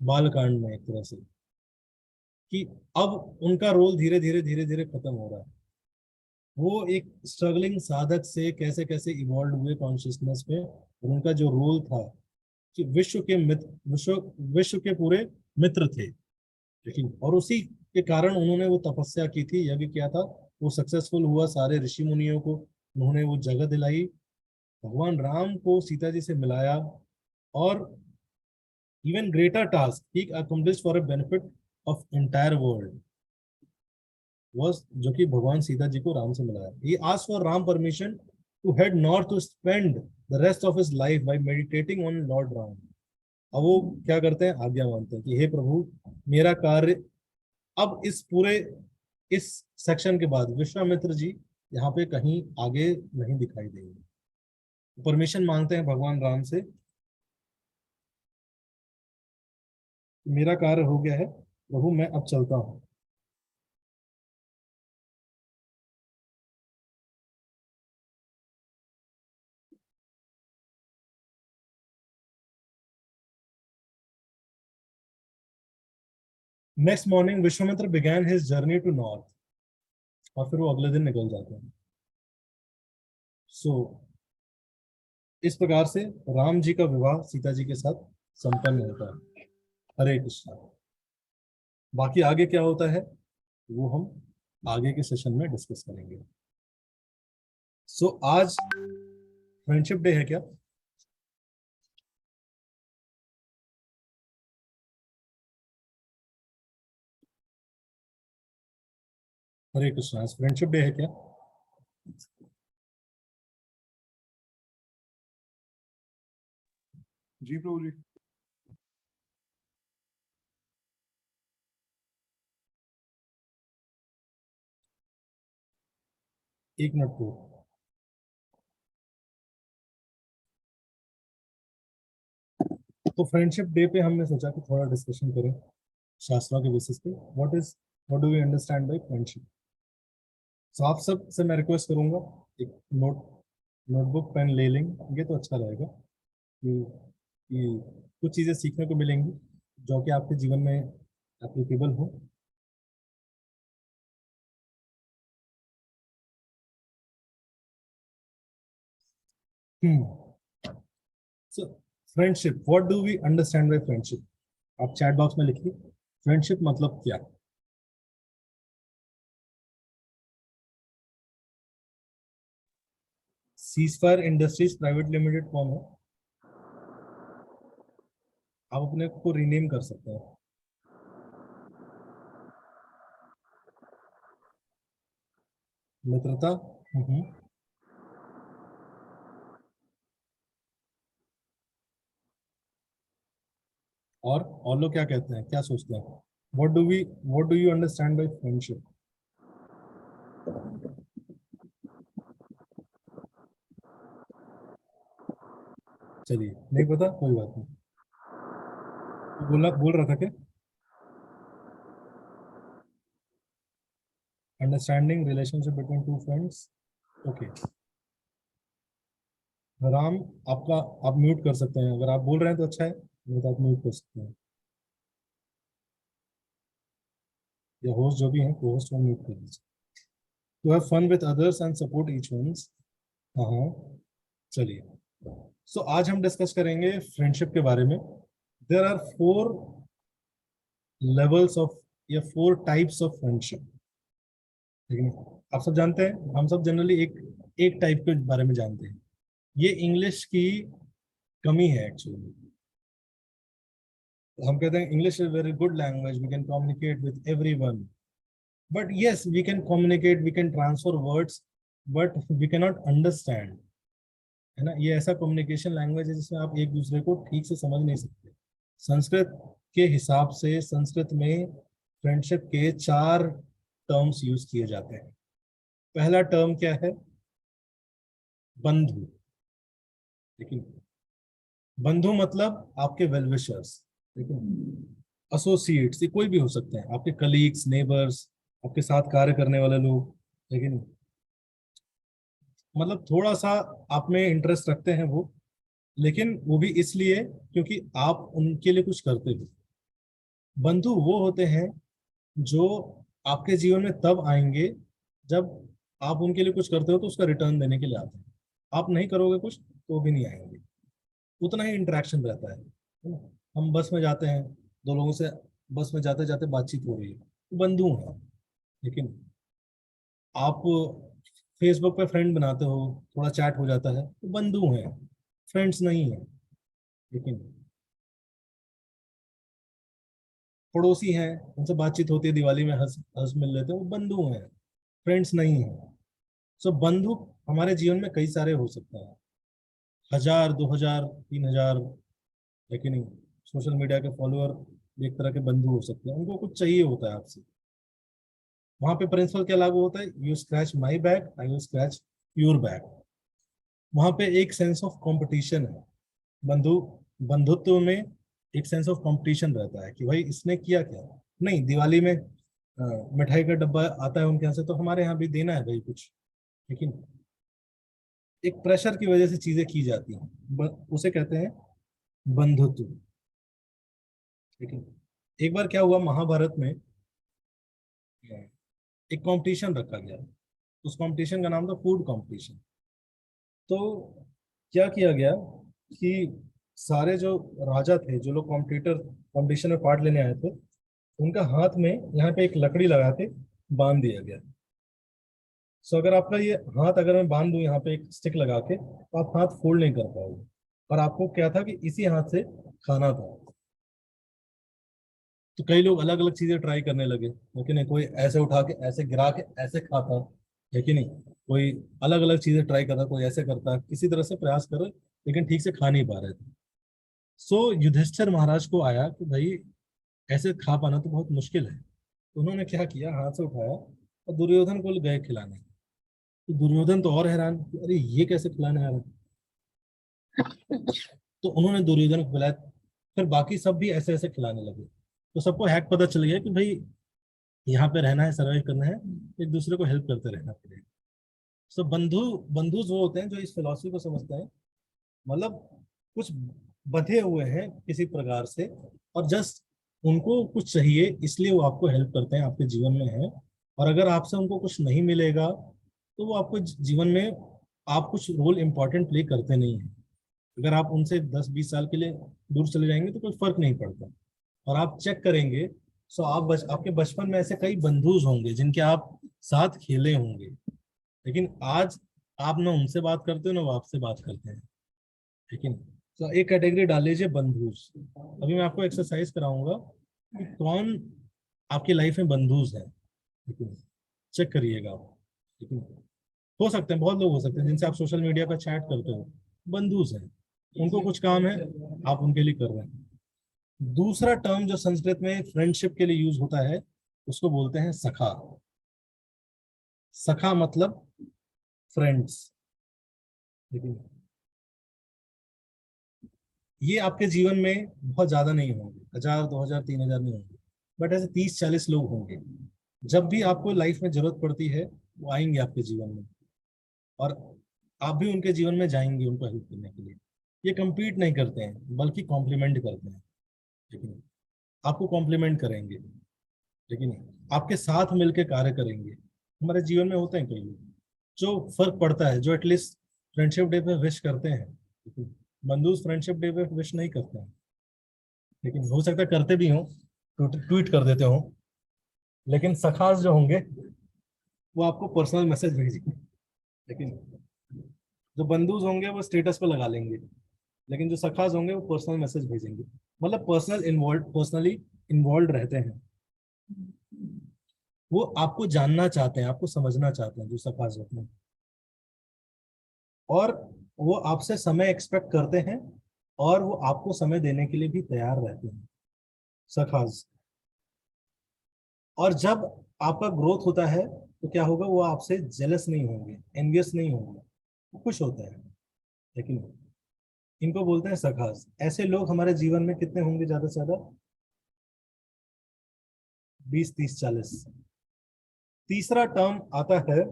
बालकांड में, एक तरह से कि अब उनका रोल धीरे धीरे धीरे धीरे खत्म हो रहा है। वो एक स्ट्रगलिंग साधक से कैसे कैसे इवॉल्व हुए कॉन्शियसनेस में, और उनका जो रोल था कि विश्व के मित्र, विश्व के पूरे मित्र थे। लेकिन और उसी के कारण उन्होंने वो तपस्या की थी, यज्ञ किया था, वो सक्सेसफुल हुआ। सारे ऋषि मुनियों को उन्होंने वो जगह दिलाई, भगवान राम को सीता जी से मिलाया, और even greater task he accomplished for a benefit of entire world was, जो कि भगवान सीता जी को राम से मिलाया। He asked for Ram permission to head north to spend the rest of his life by meditating on Lord Ram. अब वो क्या करते हैं, आज्ञा मानते हैं कि हे प्रभु, मेरा कार्य अब इस पूरे, इस सेक्शन के बाद विश्वामित्र जी यहाँ पे कहीं आगे नहीं दिखाई देंगे। परमिशन मांगते हैं भगवान राम से, मेरा कार्य हो गया है, प्रभु मैं अब चलता हूँ। Next morning Vishwamitra began his journey to north, और फिर वो अगले दिन निकल जाते हैं। सो इस प्रकार से राम जी का विवाह सीता जी के साथ संपन्न होता है। हरे कृष्णा। बाकी आगे क्या होता है वो हम आगे के सेशन में डिस्कस करेंगे। सो आज फ्रेंडशिप डे है क्या? हरे कृष्णा, आज फ्रेंडशिप डे है क्या? जी प्रभु जी। एक मिनट को। तो फ्रेंडशिप डे पे हमने सोचा कि थोड़ा डिस्कशन करें शास्त्रों के बेसिस पे। What do we understand by friendship? तो आप सब से मैं रिक्वेस्ट करूंगा, एक नोटबुक पेन ले लेंगे तो अच्छा रहेगा कि कुछ चीजें सीखने को मिलेंगी जो कि आपके जीवन में एप्लीकेबल हो। So friendship, what do we understand by friendship? आप चैट बॉक्स में लिखिए फ्रेंडशिप मतलब क्या। सीजफायर इंडस्ट्रीज प्राइवेट लिमिटेड कौन है? आप अपने को रीनेम कर सकते हैं। मित्रता। हम्म। और लोग क्या कहते हैं, क्या सोचते हैं? What do you understand by friendship? चलिए, नहीं पता, कोई बात नहीं। बोल रहा था क्या? Understanding relationship between two friends. Okay. Ram, आपका आप म्यूट कर सकते हैं, अगर आप बोल रहे हैं तो अच्छा है, नहीं तो आप म्यूट कर सकते हैं, या होस्ट जो भी है को होस्ट को म्यूट कर दीजिए। To have fun with others and support each ones. हाँ हाँ, चलिए। सो आज हम डिस्कस करेंगे फ्रेंडशिप के बारे में। देर आर 4 लेवल्स ऑफ या 4 टाइप्स ऑफ फ्रेंडशिप। ठीक है ना? आप सब जानते हैं, हम सब जनरली एक एक टाइप के बारे में जानते हैं। ये इंग्लिश की कमी है एक्चुअली। हम कहते हैं English is very good language, we can communicate with everyone, but yes we can communicate, we can transfer words, but we can not understand. है ना, ये ऐसा कम्युनिकेशन लैंग्वेज है जिसमें आप एक दूसरे को ठीक से समझ नहीं सकते। संस्कृत के हिसाब से संस्कृत में फ्रेंडशिप के 4 टर्म्स यूज किए जाते हैं। पहला टर्म क्या है? बंधु। लेकिन बंधु मतलब आपके वेल विशर्स, लेकिन एसोसिएट्स ये कोई भी हो सकते हैं, आपके कलीग्स, नेबर्स, आपके साथ कार्य करने वाले लोग। लेकिन मतलब थोड़ा सा आप में इंटरेस्ट रखते हैं वो, लेकिन वो भी इसलिए क्योंकि आप उनके लिए कुछ करते हो। बंधु वो होते हैं जो आपके जीवन में तब आएंगे जब आप उनके लिए कुछ करते हो तो उसका रिटर्न देने के लिए आते हैं। आप नहीं करोगे कुछ तो भी नहीं आएंगे। उतना ही इंटरेक्शन रहता है ना? हम बस में जाते हैं, 2 लोगों से बस में जाते जाते बातचीत हो रही है, तो बंधु है। लेकिन आप फेसबुक पे फ्रेंड बनाते हो, थोड़ा चैट हो जाता है, तो बंधु हैं, फ्रेंड्स नहीं है। लेकिन पड़ोसी हैं, उनसे बातचीत होती है, दिवाली में हंस हंस मिल लेते हैं, वो बंधु हैं, फ्रेंड्स नहीं है। सो बंधु हमारे जीवन में कई सारे हो सकते हैं, 1000, 2000, 3000। लेकिन सोशल मीडिया के फॉलोअर एक तरह के बंधु हो सकते हैं, उनको कुछ चाहिए होता है आपसे। वहां पे प्रिंसिपल क्या लागू होता है? You scratch my back, I will scratch your back. वहां पे एक सेंस ऑफ कंपटीशन है। बंधु बंधुत्व में एक सेंस ऑफ कंपटीशन रहता है कि भाई इसने किया क्या, नहीं, दिवाली में मिठाई का डब्बा आता है उनके यहाँ से, तो हमारे यहाँ भी देना है भाई कुछ, लेकिन एक प्रेशर की वजह से चीजें की जाती हैं, उसे कहते हैं बंधुत्व। ठीक है। एक बार क्या हुआ, महाभारत में एक कंपटीशन रखा गया, उस कंपटीशन का नाम था फूड कंपटीशन। तो क्या किया गया कि सारे जो राजा थे, जो लोग कॉम्पिटिटर कंपटीशन में पार्ट लेने आए थे, उनका हाथ में यहाँ पे एक लकड़ी लगा के बांध दिया गया। सो अगर आपका ये हाथ, अगर मैं बांध दूं यहाँ पे एक स्टिक लगा के, तो आप हाथ फोल्ड नहीं कर पाओगे। और आपको क्या था कि इसी हाथ से खाना था। तो कई लोग अलग अलग चीजें ट्राई करने लगे, लेकिन नहीं, कोई ऐसे उठा के ऐसे गिरा के ऐसे खाता है कि नहीं, कोई अलग अलग चीजें ट्राई करता, कोई ऐसे करता, किसी तरह से प्रयास कर, लेकिन ठीक से खा नहीं पा रहे थे। सो युधिष्ठिर महाराज को आया कि भाई ऐसे खा पाना तो बहुत मुश्किल है। तो उन्होंने क्या किया, हाथ से उठाया और दुर्योधन को गए खिलाने। तो दुर्योधन तो और हैरान कि अरे ये कैसे खिलाने आ रहे हैं। तो उन्होंने दुर्योधन को खिलाया। फिर बाकी सब भी ऐसे ऐसे खिलाने लगे। तो सबको हैक पता चल गया कि भाई यहाँ पे रहना है, सर्वाइव करना है, एक दूसरे को हेल्प करते रहना पड़ेगा। सो बंधु वो होते हैं जो इस फिलॉसफी को समझते हैं, मतलब कुछ बंधे हुए हैं किसी प्रकार से, और जस्ट उनको कुछ चाहिए इसलिए वो आपको हेल्प करते हैं, आपके जीवन में है। और अगर आपसे उनको कुछ नहीं मिलेगा तो वो आपको जीवन में आप कुछ रोल इंपॉर्टेंट प्ले करते नहीं है। अगर आप उनसे 10-20 साल के लिए दूर चले जाएंगे तो कोई फर्क नहीं पड़ता। और आप चेक करेंगे, सो आपके बचपन में ऐसे कई बंधुज होंगे जिनके आप साथ खेले होंगे, लेकिन आज आप ना उनसे बात करते हो ना वो आपसे बात करते हैं। ठीक है। तो एक कैटेगरी डाल लीजिए बंधुज। अभी मैं आपको एक्सरसाइज कराऊंगा कि कौन आपकी लाइफ में बंधुज है। ठीक है। चेक करिएगा आप। ठीक है। हो सकते हैं, बहुत लोग हो सकते हैं जिनसे आप सोशल मीडिया पर चैट करते हो, बंधुज हैं, उनको कुछ काम है, आप उनके लिए कर रहे हैं। दूसरा टर्म जो संस्कृत में फ्रेंडशिप के लिए यूज होता है, उसको बोलते हैं सखा। सखा मतलब फ्रेंड्स। ठीक है। ये आपके जीवन में बहुत ज्यादा नहीं होंगे, 1000, 2000, 3000 नहीं होंगे, बट ऐसे 30-40 लोग होंगे। जब भी आपको लाइफ में जरूरत पड़ती है वो आएंगे आपके जीवन में, और आप भी उनके जीवन में जाएंगे उनको हेल्प करने के लिए। ये compete नहीं करते हैं बल्कि कॉम्प्लीमेंट करते हैं। ठीक है। आपको कॉम्प्लीमेंट करेंगे, लेकिन आपके साथ मिलकर कार्य करेंगे। हमारे जीवन में होते हैं कई लोग जो फर्क पड़ता है, जो एटलीस्ट फ्रेंडशिप डे पे विश करते हैं, लेकिन बंधु फ्रेंडशिप डे पे विश नहीं करते हैं। लेकिन हो सकता है करते भी हों, ट्वीट कर देते हों, लेकिन सखास जो होंगे वो आपको पर्सनल मैसेज भेजेंगे। लेकिन जो बंधुज होंगे वो स्टेटस पे लगा लेंगे, लेकिन जो सखास होंगे वो पर्सनल मैसेज भेजेंगे। मतलब पर्सनली इन्वॉल्व रहते हैं। वो आपको जानना चाहते हैं, आपको समझना चाहते हैं, जो सखास होते हैं। और वो आपसे समय एक्सपेक्ट करते हैं, और वो आपको समय देने के लिए भी तैयार रहते हैं, सखास। और जब आपका ग्रोथ होता है तो क्या होगा, वो आपसे जेलस नहीं होंगे, एनवियस नहीं होंगे, वो खुश होते हैं। लेकिन इनको बोलते हैं सखास। ऐसे लोग हमारे जीवन में कितने होंगे, ज्यादा से ज्यादा 20, 30, 40। तीसरा टर्म आता है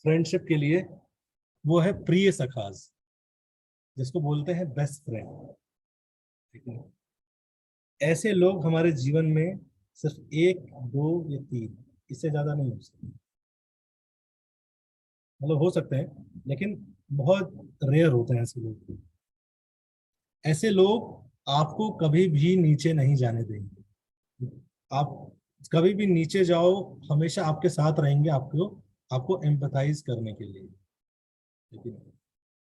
फ्रेंडशिप के लिए, वो है प्रिय सखास, जिसको बोलते हैं बेस्ट फ्रेंड। ठीक है। ऐसे लोग हमारे जीवन में सिर्फ 1, 2 या 3, इससे ज्यादा नहीं हो सकते। मतलब हो सकते हैं, लेकिन बहुत रेयर होते हैं ऐसे लोग। ऐसे लोग आपको कभी भी नीचे नहीं जाने देंगे। आप कभी भी नीचे जाओ, हमेशा आपके साथ रहेंगे, आपको आपको एम्पथाइज करने के लिए। लेकिन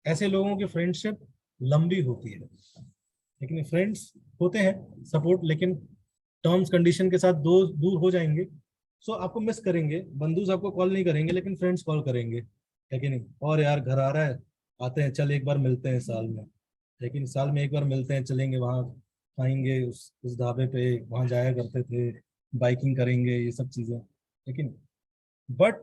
ऐसे लोगों की फ्रेंडशिप लंबी होती है। लेकिन फ्रेंड्स होते हैं सपोर्ट, लेकिन टर्म्स कंडीशन के साथ दो दूर हो जाएंगे। सो आपको मिस करेंगे, बंधुज आपको कॉल नहीं करेंगे, लेकिन फ्रेंड्स कॉल करेंगे, है कि नहीं। और यार घर आ रहा है, आते हैं, चल एक बार मिलते हैं साल में। लेकिन साल में एक बार मिलते हैं, चलेंगे वहाँ, खाएंगे उस ढाबे पे, वहाँ जाया करते थे, बाइकिंग करेंगे, ये सब चीजें। लेकिन बट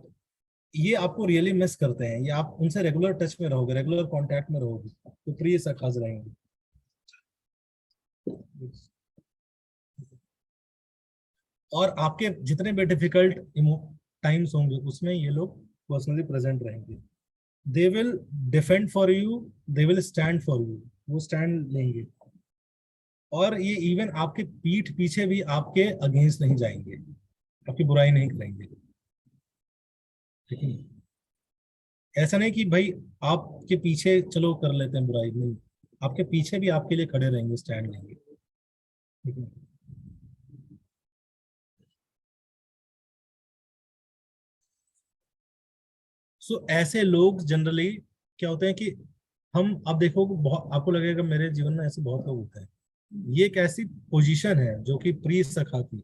ये आपको रियली मिस करते हैं, ये आप उनसे रेगुलर टच में रहोगे, रेगुलर कांटेक्ट में रहोगे, तो प्रिय सखास रहेंगे। और आपके जितने भी डिफिकल्ट टाइम्स होंगे उसमें ये लोग पर्सनली प्रेजेंट रहेंगे। They will defend for you, they will stand for you, वो स्टैंड लेंगे। और ये इवन आपके पीठ पीछे भी आपके अगेंस्ट नहीं जाएंगे, आपकी बुराई नहीं करेंगे। ठीक है, ऐसा नहीं कि भाई आपके पीछे चलो कर लेते हैं बुराई, नहीं, आपके पीछे भी आपके लिए खड़े रहेंगे, स्टैंड लेंगे। ठीक है। सो ऐसे लोग जनरली क्या होते हैं कि हम अब देखो, बहुत आपको लगेगा मेरे जीवन में ऐसे बहुत लोग होते हैं। ये एक ऐसी पोजीशन है जो कि प्रिय सखा की,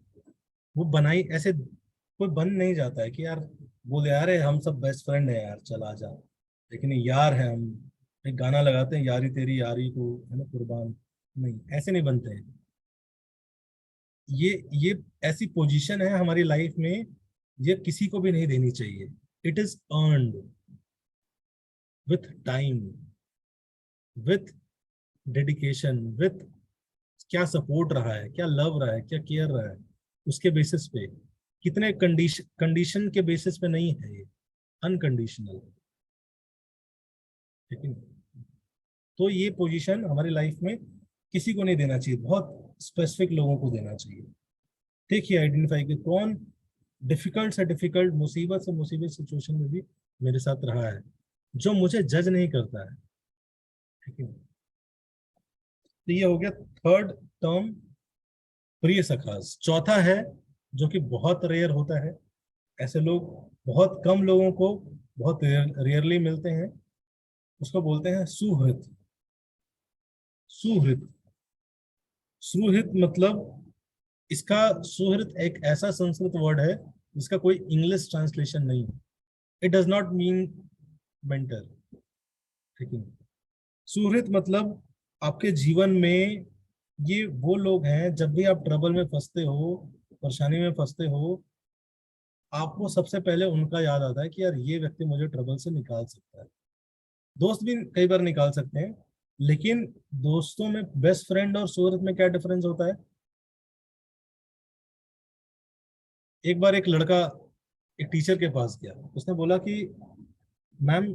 वो बनाई ऐसे, कोई बन नहीं जाता है कि यार बोले यार हम सब बेस्ट फ्रेंड है यार चल आ जा, लेकिन यार है हम, एक गाना लगाते हैं यारी तेरी यारी को है ना कुर्बान, नहीं ऐसे नहीं बनते हैं। ये ऐसी पोजीशन है हमारी लाइफ में, ये किसी को भी नहीं देनी चाहिए। It is earned with time, with dedication, with क्या सपोर्ट रहा है, क्या लव रहा है, क्या केयर रहा है, उसके बेसिस पे। कितने कंडीशन कंडीशन के बेसिस पे नहीं है ये, अनकंडीशनल। ठीक है। तो ये पोजीशन हमारी लाइफ में किसी को नहीं देना चाहिए, बहुत स्पेसिफिक लोगों को देना चाहिए। देखिए आइडेंटिफाई कि कौन डिफिकल्ट से डिफिकल्ट, मुसीबत से मुसीबत सिचुएशन में भी मेरे साथ रहा है, जो मुझे जज नहीं करता है। ठीक है। तो ये हो गया थर्ड टर्म, प्रिय सखास। चौथा है जो कि बहुत रेयर होता है, ऐसे लोग बहुत कम लोगों को बहुत रेयरली मिलते हैं, उसको बोलते हैं सुहृद। सुहृद, सुहृद मतलब, इसका सुहृद एक ऐसा संस्कृत वर्ड है जिसका कोई इंग्लिश ट्रांसलेशन नहीं है। It does not mean mentor. ठीक है। सुहृद मतलब आपके जीवन में ये वो लोग हैं, जब भी आप ट्रबल में फंसते हो, परेशानी में फंसते हो, आपको सबसे पहले उनका याद आता है कि यार ये व्यक्ति मुझे ट्रबल से निकाल सकता है। दोस्त भी कई बार निकाल सकते हैं, लेकिन दोस्तों में बेस्ट फ्रेंड और सुहृद में क्या डिफरेंस होता है। एक बार एक लड़का एक टीचर के पास गया, उसने बोला कि मैम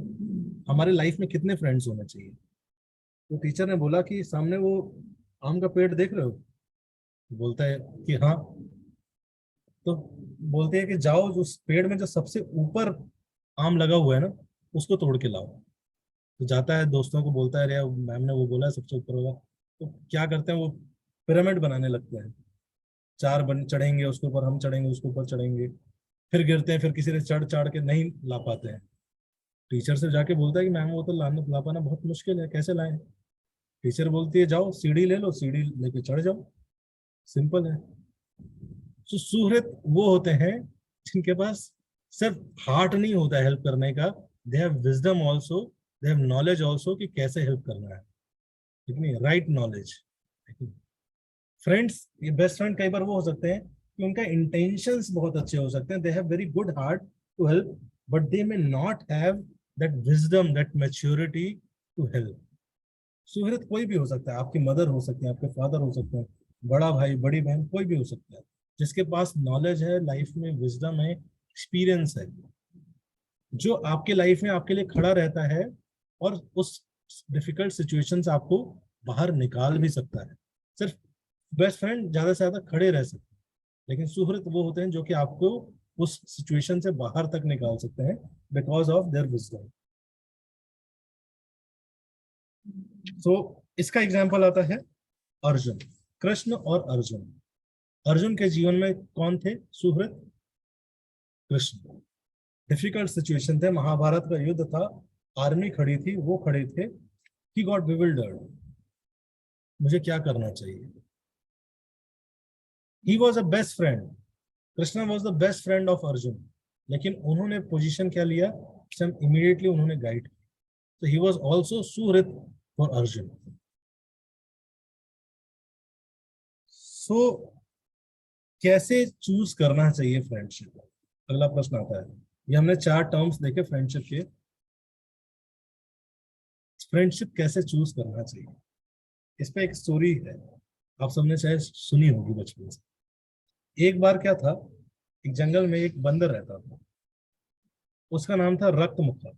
हमारे लाइफ में कितने फ्रेंड्स होने चाहिए। तो टीचर ने बोला कि सामने वो आम का पेड़ देख रहे हो, बोलता है कि हाँ। तो बोलते हैं कि जाओ जो उस पेड़ में जो सबसे ऊपर आम लगा हुआ है ना, उसको तोड़ के लाओ। तो जाता है, दोस्तों को बोलता है अरे मैम ने वो बोला है सबसे ऊपर होगा। तो क्या करते हैं वो, पिरामिड बनाने लगते हैं, चार बन चढ़ेंगे उसके ऊपर, हम चढ़ेंगे उसके ऊपर चढ़ेंगे, फिर गिरते हैं, फिर किसी ने चढ़ चढ़ के नहीं ला पाते हैं। टीचर से जाके बोलता है कि मैम वो तो लाना ला पाना बहुत मुश्किल है, कैसे लाएं। टीचर बोलती है जाओ सीढ़ी ले लो, सीढ़ी लेके चढ़ जाओ, सिंपल है। तो सुहृद वो होते हैं जिनके पास सिर्फ हार्ट नहीं होता है हेल्प करने का, they have wisdom also, they have knowledge also कि कैसे हेल्प करना है। ठीक नहीं, राइट नॉलेज। फ्रेंड्स, ये बेस्ट फ्रेंड कई बार वो हो सकते हैं कि उनका इंटेंशंस बहुत अच्छे हो सकते हैं, they have very good heart to help, but they may not have that wisdom, that maturity to help. सुहृद कोई भी हो सकता है, आपकी मदर हो सकते हैं, आपके फादर हो सकते हैं, बड़ा भाई बड़ी बहन कोई भी हो सकता है, जिसके पास नॉलेज है लाइफ में, विजडम है, एक्सपीरियंस है, जो आपके लाइफ में आपके लिए खड़ा रहता है और उस डिफिकल्ट सिचुएशन से आपको बाहर निकाल भी सकता है। सिर्फ बेस्ट फ्रेंड ज्यादा से ज्यादा खड़े रह सकते हैं, लेकिन सुहृद वो होते हैं जो कि आपको उस सिचुएशन से बाहर तक निकाल सकते हैं बिकॉज ऑफ देयर विजडम। सो इसका एग्जाम्पल आता है अर्जुन, कृष्ण और अर्जुन। अर्जुन के जीवन में कौन थे सुहृद, कृष्ण। डिफिकल्ट सिचुएशन थे, महाभारत का युद्ध था, आर्मी खड़ी थी, वो खड़े थे, ही गॉट बिविल्डर्ड, मुझे क्या करना चाहिए। He was a best friend, Krishna was the best friend of Arjun, लेकिन उन्होंने पोजीशन क्या लिया, इमीडिएटली उन्होंने गाइड, तो ही वॉज ऑल्सो सुहृद फॉर अर्जुन। सो कैसे चूज करना चाहिए फ्रेंडशिप, अगला प्रश्न आता है। ये हमने चार टर्म्स देखे फ्रेंडशिप के, फ्रेंडशिप कैसे चूज करना चाहिए। इस पे एक स्टोरी है, आप सबने शायद सुनी होगी बचपन से। एक बार क्या था, एक जंगल में एक बंदर रहता था, उसका नाम था रक्तमुखा।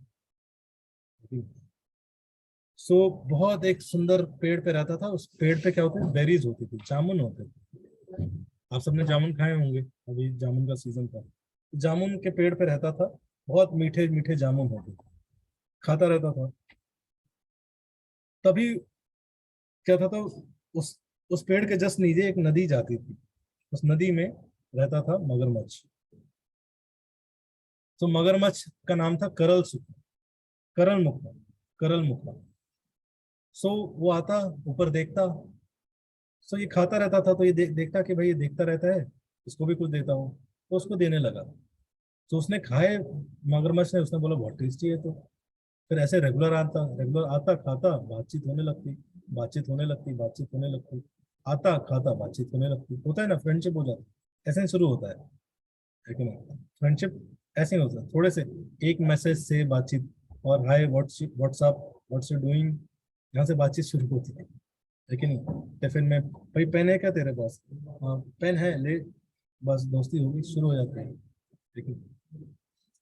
सो बहुत एक सुंदर पेड़ पे रहता था। उस पेड़ पे क्या होते थे, बेरीज होती थी, जामुन होते थे। आप सबने जामुन खाए होंगे, अभी जामुन का सीजन था। जामुन के पेड़ पे रहता था, बहुत मीठे मीठे जामुन होते थे, खाता रहता था। तभी क्या था, तो उस उस पेड़ के जस्ट नीचे एक नदी जाती थी। उस नदी में रहता था मगरमच्छ। तो मगरमच्छ का नाम था करल मुखा, करल मुखा। सो वो आता, ऊपर देखता। सो ये खाता रहता था, तो ये देखता कि भाई ये देखता रहता है, इसको भी कुछ देता हूँ। तो उसको देने लगा। तो उसने खाए, मगरमच्छ ने, उसने बोला बहुत टेस्टी है। तो फिर ऐसे रेगुलर आता खाता, बातचीत होने लगती, बातचीत होने लगती, बातचीत होने लगती। आता खाता, बातचीत होने लगती, होता है ना, फ्रेंडशिप हो जाती है। ऐसे ही शुरू होता है कि नहीं? फ्रेंडशिप ऐसे ही होता है, थोड़े से एक मैसेज से बातचीत, और hi what's up, what's you doing, यहाँ से बातचीत शुरू होती है कि नहीं? टिफिन में, भाई पेन है क्या तेरे पास? हाँ पेन है, ले। बस दोस्ती होगी, शुरू हो जाती है। लेकिन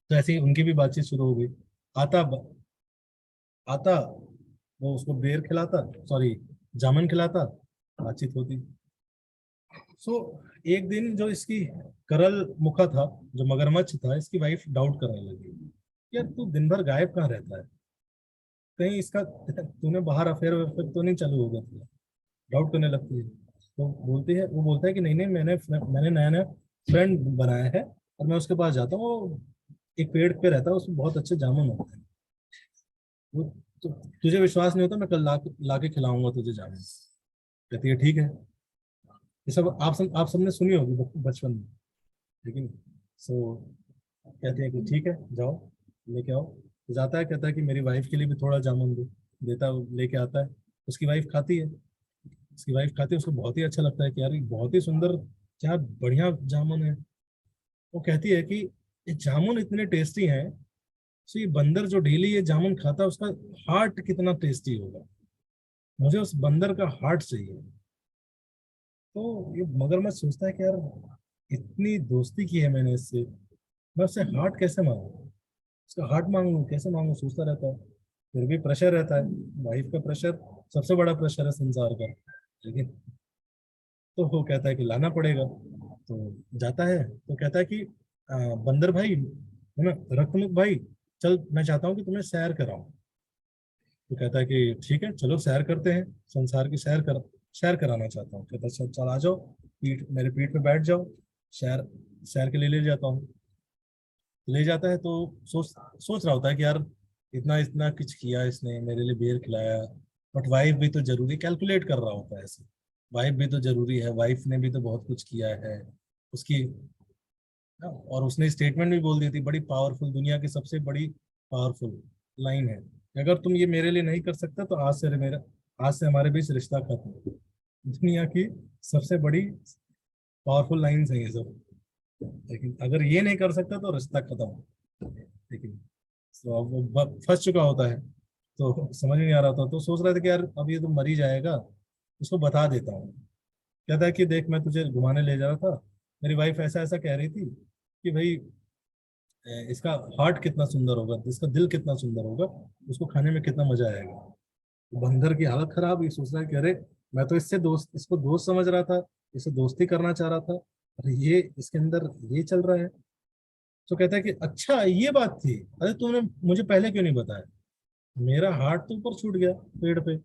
तो ऐसे ही उनकी भी बातचीत शुरू हो गई। आता आता, वो उसको बेर खिलाता, सॉरी, जामुन खिलाता, बातचीत होती। सो एक दिन जो इसकी करल मुखा था, जो मगरमच्छ था, इसकी वाइफ डाउट करने लगी, यार तू दिन भर गायब कहाँ रहता है, कहीं इसका तूने बाहर अफेयर वेफेयर तो नहीं चालू हो गया था? डाउट करने लगती है। तो वो बोलता है कि नहीं नहीं, मैंने नया नया फ्रेंड बनाया है, और मैं उसके पास जाता हूँ, वो एक पेड़ पे रहता है, उसमें बहुत अच्छे जामुन होते हैं। वो तो, तुझे विश्वास नहीं होता, मैं कल ला के खिलाऊंगा तुझे जामुन। कहती है ठीक है। ये सब आप सबने सुनी होगी बचपन में, लेकिन सो कहते हैं कि ठीक है, जाओ लेके आओ। तो जाता है, कहता है कि मेरी वाइफ के लिए भी थोड़ा जामुन दो। देता है, वो लेके आता है। उसकी वाइफ खाती है, उसकी वाइफ खाती है, उसको बहुत ही अच्छा लगता है कि यार ये बहुत ही सुंदर, क्या बढ़िया जामुन है। वो कहती है कि ये जामुन इतने टेस्टी हैं, तो ये बंदर जो डेली ये जामुन खाता है, उसका हार्ट कितना टेस्टी होगा, मुझे उस बंदर का हार्ट चाहिए। तो ये मगरमच्छ सोचता है कि यार इतनी दोस्ती की है मैंने इससे, मैं उससे हार्ट कैसे मांगू, उसका हार्ट मांगू, कैसे मांगू, सोचता रहता है। फिर भी प्रेशर रहता है, वाइफ का प्रेशर सबसे बड़ा प्रेशर है संसार का। लेकिन तो वो कहता है कि लाना पड़ेगा। तो जाता है, तो कहता है कि बंदर भाई, है ना, रक्तमुख भाई, चल मैं चाहता हूँ कि तुम्हें सैर कराऊं। तो कहता है कि ठीक है, चलो सैर करते हैं, संसार की सैर कराना चाहता हूँ। कहता है चल चल आ जाओ, मेरे पीठ पे बैठ जाओ, सैर सैर के लिए ले जाता हूँ। ले जाता है, तो सोच सोच रहा होता है कि यार इतना इतना कुछ किया इसने मेरे लिए, बेर खिलाया, बट वाइफ भी तो जरूरी, कैलकुलेट कर रहा होता है ऐसे। वाइफ भी तो जरूरी है, वाइफ ने भी तो बहुत कुछ किया है उसकी। हाँ, और उसने स्टेटमेंट भी बोल दी थी, बड़ी पावरफुल, दुनिया की सबसे बड़ी पावरफुल लाइन है, अगर तुम ये मेरे लिए नहीं कर सकता तो आज से हमारे बीच रिश्ता खत्म। दुनिया की सबसे बड़ी पावरफुल लाइन है ये सब। लेकिन अगर ये नहीं कर सकता तो रिश्ता खत्म। लेकिन तो अब वो फंस चुका होता है, तो समझ में नहीं आ रहा था, तो सोच रहा था कि यार अब ये तो मर ही जाएगा, उसको बता देता हूँ। कहता है कि देख, मैं तुझे घुमाने ले जा रहा था, मेरी वाइफ ऐसा ऐसा कह रही थी कि भाई इसका हार्ट कितना सुंदर होगा, इसका दिल कितना सुंदर होगा, उसको खाने में कितना मजा आएगा। तो बंदर की हालत खराब, ये सोच रहा है कि अरे मैं तो इसको दोस्त समझ रहा था, इससे दोस्ती करना चाह रहा था, अरे ये इसके अंदर ये चल रहा है। तो कहता है कि अच्छा ये बात थी, अरे तुमने मुझे पहले क्यों नहीं बताया, मेरा हार्ट तो ऊपर छूट गया पेड़ पे,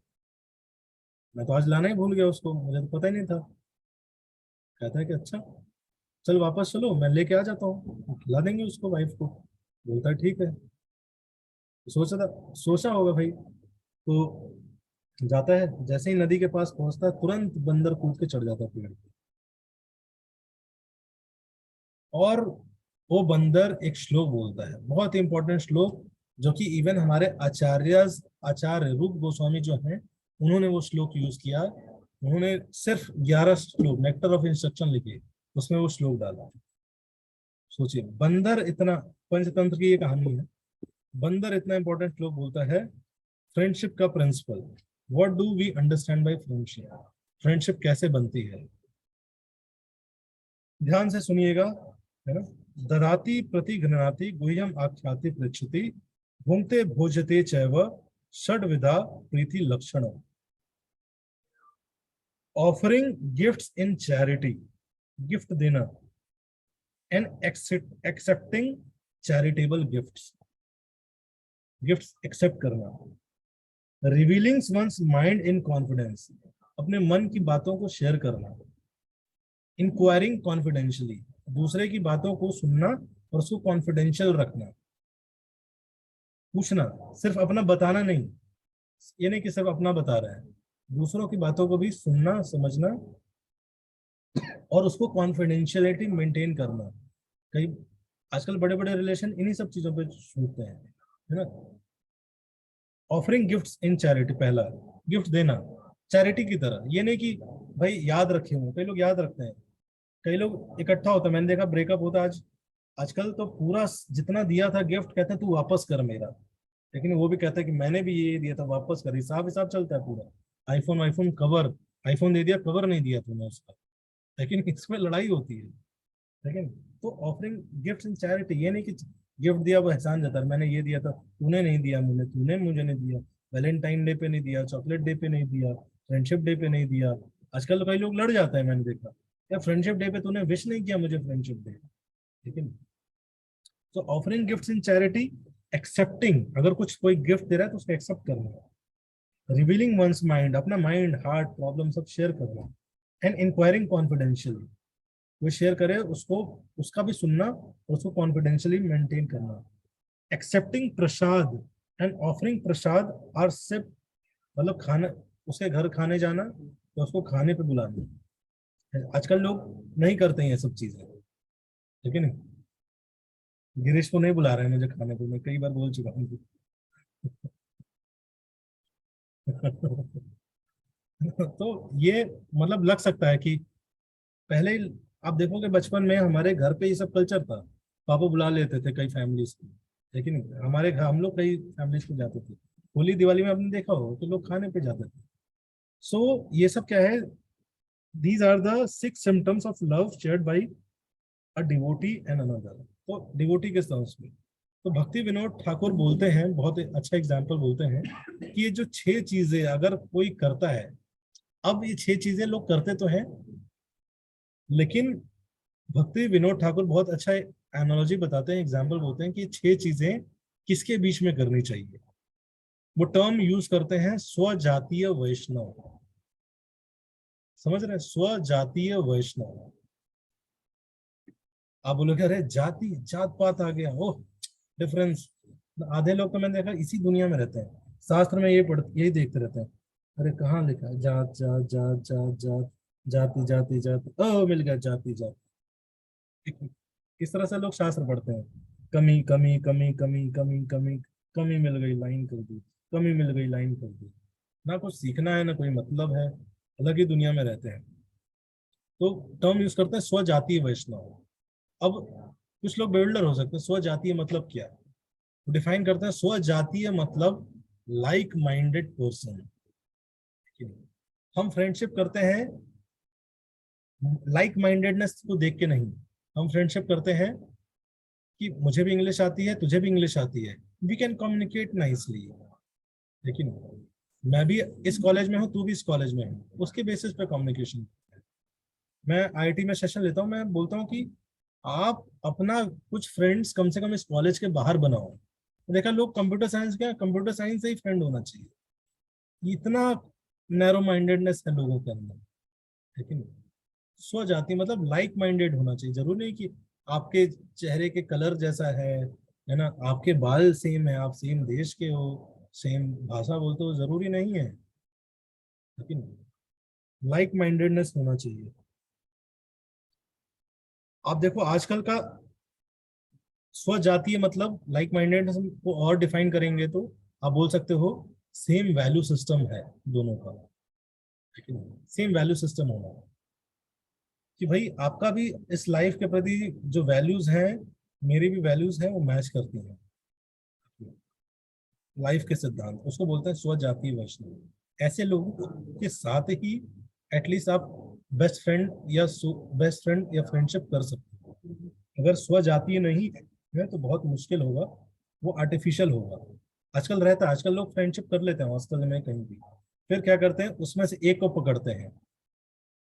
मैं तो आज लाना ही भूल गया उसको, मुझे तो पता ही नहीं था। कहता है कि अच्छा, चल वापस चलो, मैं लेके आ जाता हूँ, खिला देंगे उसको, वाइफ को। बोलता है ठीक है। सोचा होगा भाई। तो जाता है, जैसे ही नदी के पास पहुंचता है, तुरंत बंदर कूद के चढ़ जाता है पेड़ पे। और वो बंदर एक श्लोक बोलता है, बहुत ही इंपॉर्टेंट श्लोक, जो कि इवन हमारे आचार्य रूप गोस्वामी जो हैं, उन्होंने वो श्लोक यूज किया। उन्होंने सिर्फ 11 श्लोक, नेक्टर ऑफ इंस्ट्रक्शन लिखे, उसमें वो श्लोक डाला। सोचिए, बंदर इतना, पंचतंत्र की ये कहानी है, बंदर इतना इंपॉर्टेंट श्लोक बोलता है, फ्रेंडशिप का principle, what do we understand by friendship, friendship कैसे बनती है। ध्यान से सुनिएगा, है ना। ददाति प्रति गृह्णाति गुह्यम आख्याति पृच्छति भुंक्ते भोजते चैव षड्विधा प्रीति लक्षण। Offering gifts in charity, gift देना, and accepting charitable gifts, gifts accept करना। Revealing one's mind in confidence, अपने मन की बातों को शेयर करना। इंक्वायरिंग कॉन्फिडेंशियली, दूसरे की बातों को सुनना और उसको कॉन्फिडेंशियल रखना, पूछना, सिर्फ अपना बताना नहीं। ये नहीं कि सिर्फ अपना बता रहा है, दूसरों की बातों को भी सुनना, समझना और उसको कॉन्फिडेंशियलिटी मेंटेन करना। कई आजकल बड़े बड़े रिलेशन इन्हीं सब चीजों पे छूटते हैं, है ना। ऑफरिंग गिफ्ट्स इन चैरिटी, पहला गिफ्ट देना चैरिटी की तरह। ये नहीं कि भाई याद रखे हुए, कई लोग याद रखते हैं, कई लोग इकट्ठा होता है, मैंने देखा ब्रेकअप होता है आज आजकल तो पूरा जितना दिया था गिफ्ट कहते हैं तू वापस कर मेरा, लेकिन वो भी कहता है कि मैंने भी ये दिया था वापस कर, हिसाब हिसाब चलता है पूरा। आईफोन आईफोन कवर, आईफोन दे दिया कवर नहीं दिया तूने उसका, लेकिन इसमें लड़ाई होती है, लेकिन तो ऑफरिंग गिफ्ट इन चैरिटी, ये नहीं कि गिफ्ट दिया वो एहसान जता मैंने ये दिया था तूने नहीं दिया, मुझे तूने मुझे नहीं दिया, वैलेंटाइन डे पे नहीं दिया, चॉकलेट डे पे नहीं दिया, फ्रेंडशिप डे पे नहीं दिया। आजकल तो कई लोग लड़ जाते हैं, मैंने देखा, या फ्रेंडशिप डे पे तूने विश नहीं किया मुझे फ्रेंडशिप डे, ठीक है। तो offering gifts in charity, accepting, अगर कुछ कोई गिफ्ट दे रहा है तो उसको एक्सेप्ट करना। रिवीलिंग वंस माइंड, अपना माइंड हार्ट प्रॉब्लम सब शेयर करना। एंड इंक्वायरिंग कॉन्फिडेंशियली, वो शेयर करे उसको, उसका भी सुनना और उसको कॉन्फिडेंशियली मेंटेन करना। Accepting prasad and offering prasad are sip, मतलब खाना, उसके घर खाने जाना तो उसको खाने पे बुलाना। आजकल लोग नहीं करते हैं ये सब चीजें, ठीक है ना। गिरीश को नहीं बुला रहे हैं मुझे खाने पे, मैं कई बार बोल चुका हूँ। तो ये मतलब लग सकता है कि पहले आप देखोगे बचपन में हमारे घर पे ये सब कल्चर था, पापा बुला लेते थे कई फैमिलीज को, लेकिन हमारे घर हम लोग कई फैमिलीज को जाते थे। होली दिवाली में आपने देखा हो तो लोग खाने पे जाते थे। सो ये सब क्या है, these are the 6 symptoms of love shared by a devotee and another. तो डिवोटी के सेंस में तो भक्ति विनोद ठाकुर बोलते हैं, बहुत अच्छा एग्जाम्पल बोलते हैं कि ये जो 6 चीजें अगर कोई करता है, अब ये 6 चीजें लोग करते तो हैं, लेकिन भक्ति विनोद ठाकुर बहुत अच्छा एनालॉजी बताते हैं, एग्जाम्पल बोलते हैं कि 6 चीजें किसके बीच में करनी चाहिए। वो टर्म यूज करते हैं स्वजातीय वैष्णव, समझ रहे हैं, स्वजातीय वैष्णव। आप बोलोगे अरे जाति जात पात आ गया, ओह डिफरेंस। आधे लोग तो मैंने देखा इसी दुनिया में रहते हैं, शास्त्र में ये पढ़ यही देखते रहते हैं, अरे कहाँ लिखा है जात जात जात जात जात, जाति जाति जाति, ओ मिल गया जाति जाति। किस तरह से लोग शास्त्र पढ़ते हैं, कमी कमी कमी कमी कमी कमी, कमी मिल गई लाइन कर दी, कमी मिल गई लाइन कर दी। ना कुछ सीखना है ना कोई मतलब है, अलग ही दुनिया में रहते हैं। तो टर्म यूज करते हैं स्वजातीय वैष्णव। अब कुछ लोग बेवल्डर हो सकते हैं, स्वजातीय मतलब क्या, डिफाइन करते हैं स्वजातीय मतलब लाइक माइंडेड पर्सन। हम फ्रेंडशिप करते हैं लाइक माइंडेडनेस को देख के नहीं, हम फ्रेंडशिप करते हैं कि मुझे भी इंग्लिश आती है तुझे भी इंग्लिश आती है, वी कैन कम्युनिकेट नाइसली, लेकिन मैं भी इस कॉलेज में हूँ तू भी इस कॉलेज में है, उसके बेसिस पे कम्युनिकेशन। मैं आईआईटी में सेशन लेता हूँ, मैं बोलता हूँ कि आप अपना कुछ फ्रेंड्स कम से कम इस कॉलेज के बाहर बनाओ। देखा लोग कंप्यूटर साइंस, क्या कंप्यूटर साइंस से ही फ्रेंड होना चाहिए, इतना नैरो माइंडेडनेस है लोगों के अंदर, लेकिन स्वजाति मतलब लाइक माइंडेड होना चाहिए। जरूरी नहीं कि आपके चेहरे के कलर जैसा है ना, आपके बाल सेम है, आप सेम देश के हो, सेम भाषा बोलते हो, जरूरी नहीं है, लेकिन लाइक माइंडेडनेस होना चाहिए। आप देखो आजकल का स्वजातीय मतलब लाइक माइंडेडनेस को और डिफाइन करेंगे तो आप बोल सकते हो सेम वैल्यू सिस्टम है दोनों का, लेकिन सेम वैल्यू सिस्टम होना, कि भाई आपका भी इस लाइफ के प्रति जो वैल्यूज हैं, मेरी भी वैल्यूज हैं, वो मैच करती हैं। लाइफ के सिद्धांत उसको बोलते हैं स्वजातीय वैष्णव। ऐसे लोगों के साथ ही एटलीस्ट आप बेस्ट फ्रेंड या बेस्ट फ्रेंड या फ्रेंडशिप कर सकते हो। अगर स्वजातीय नहीं है तो बहुत मुश्किल होगा, वो आर्टिफिशियल होगा। आजकल रहता है, आजकल लोग फ्रेंडशिप कर लेते हैं हॉस्टल में कहीं भी, फिर क्या करते हैं उसमें से एक को पकड़ते हैं।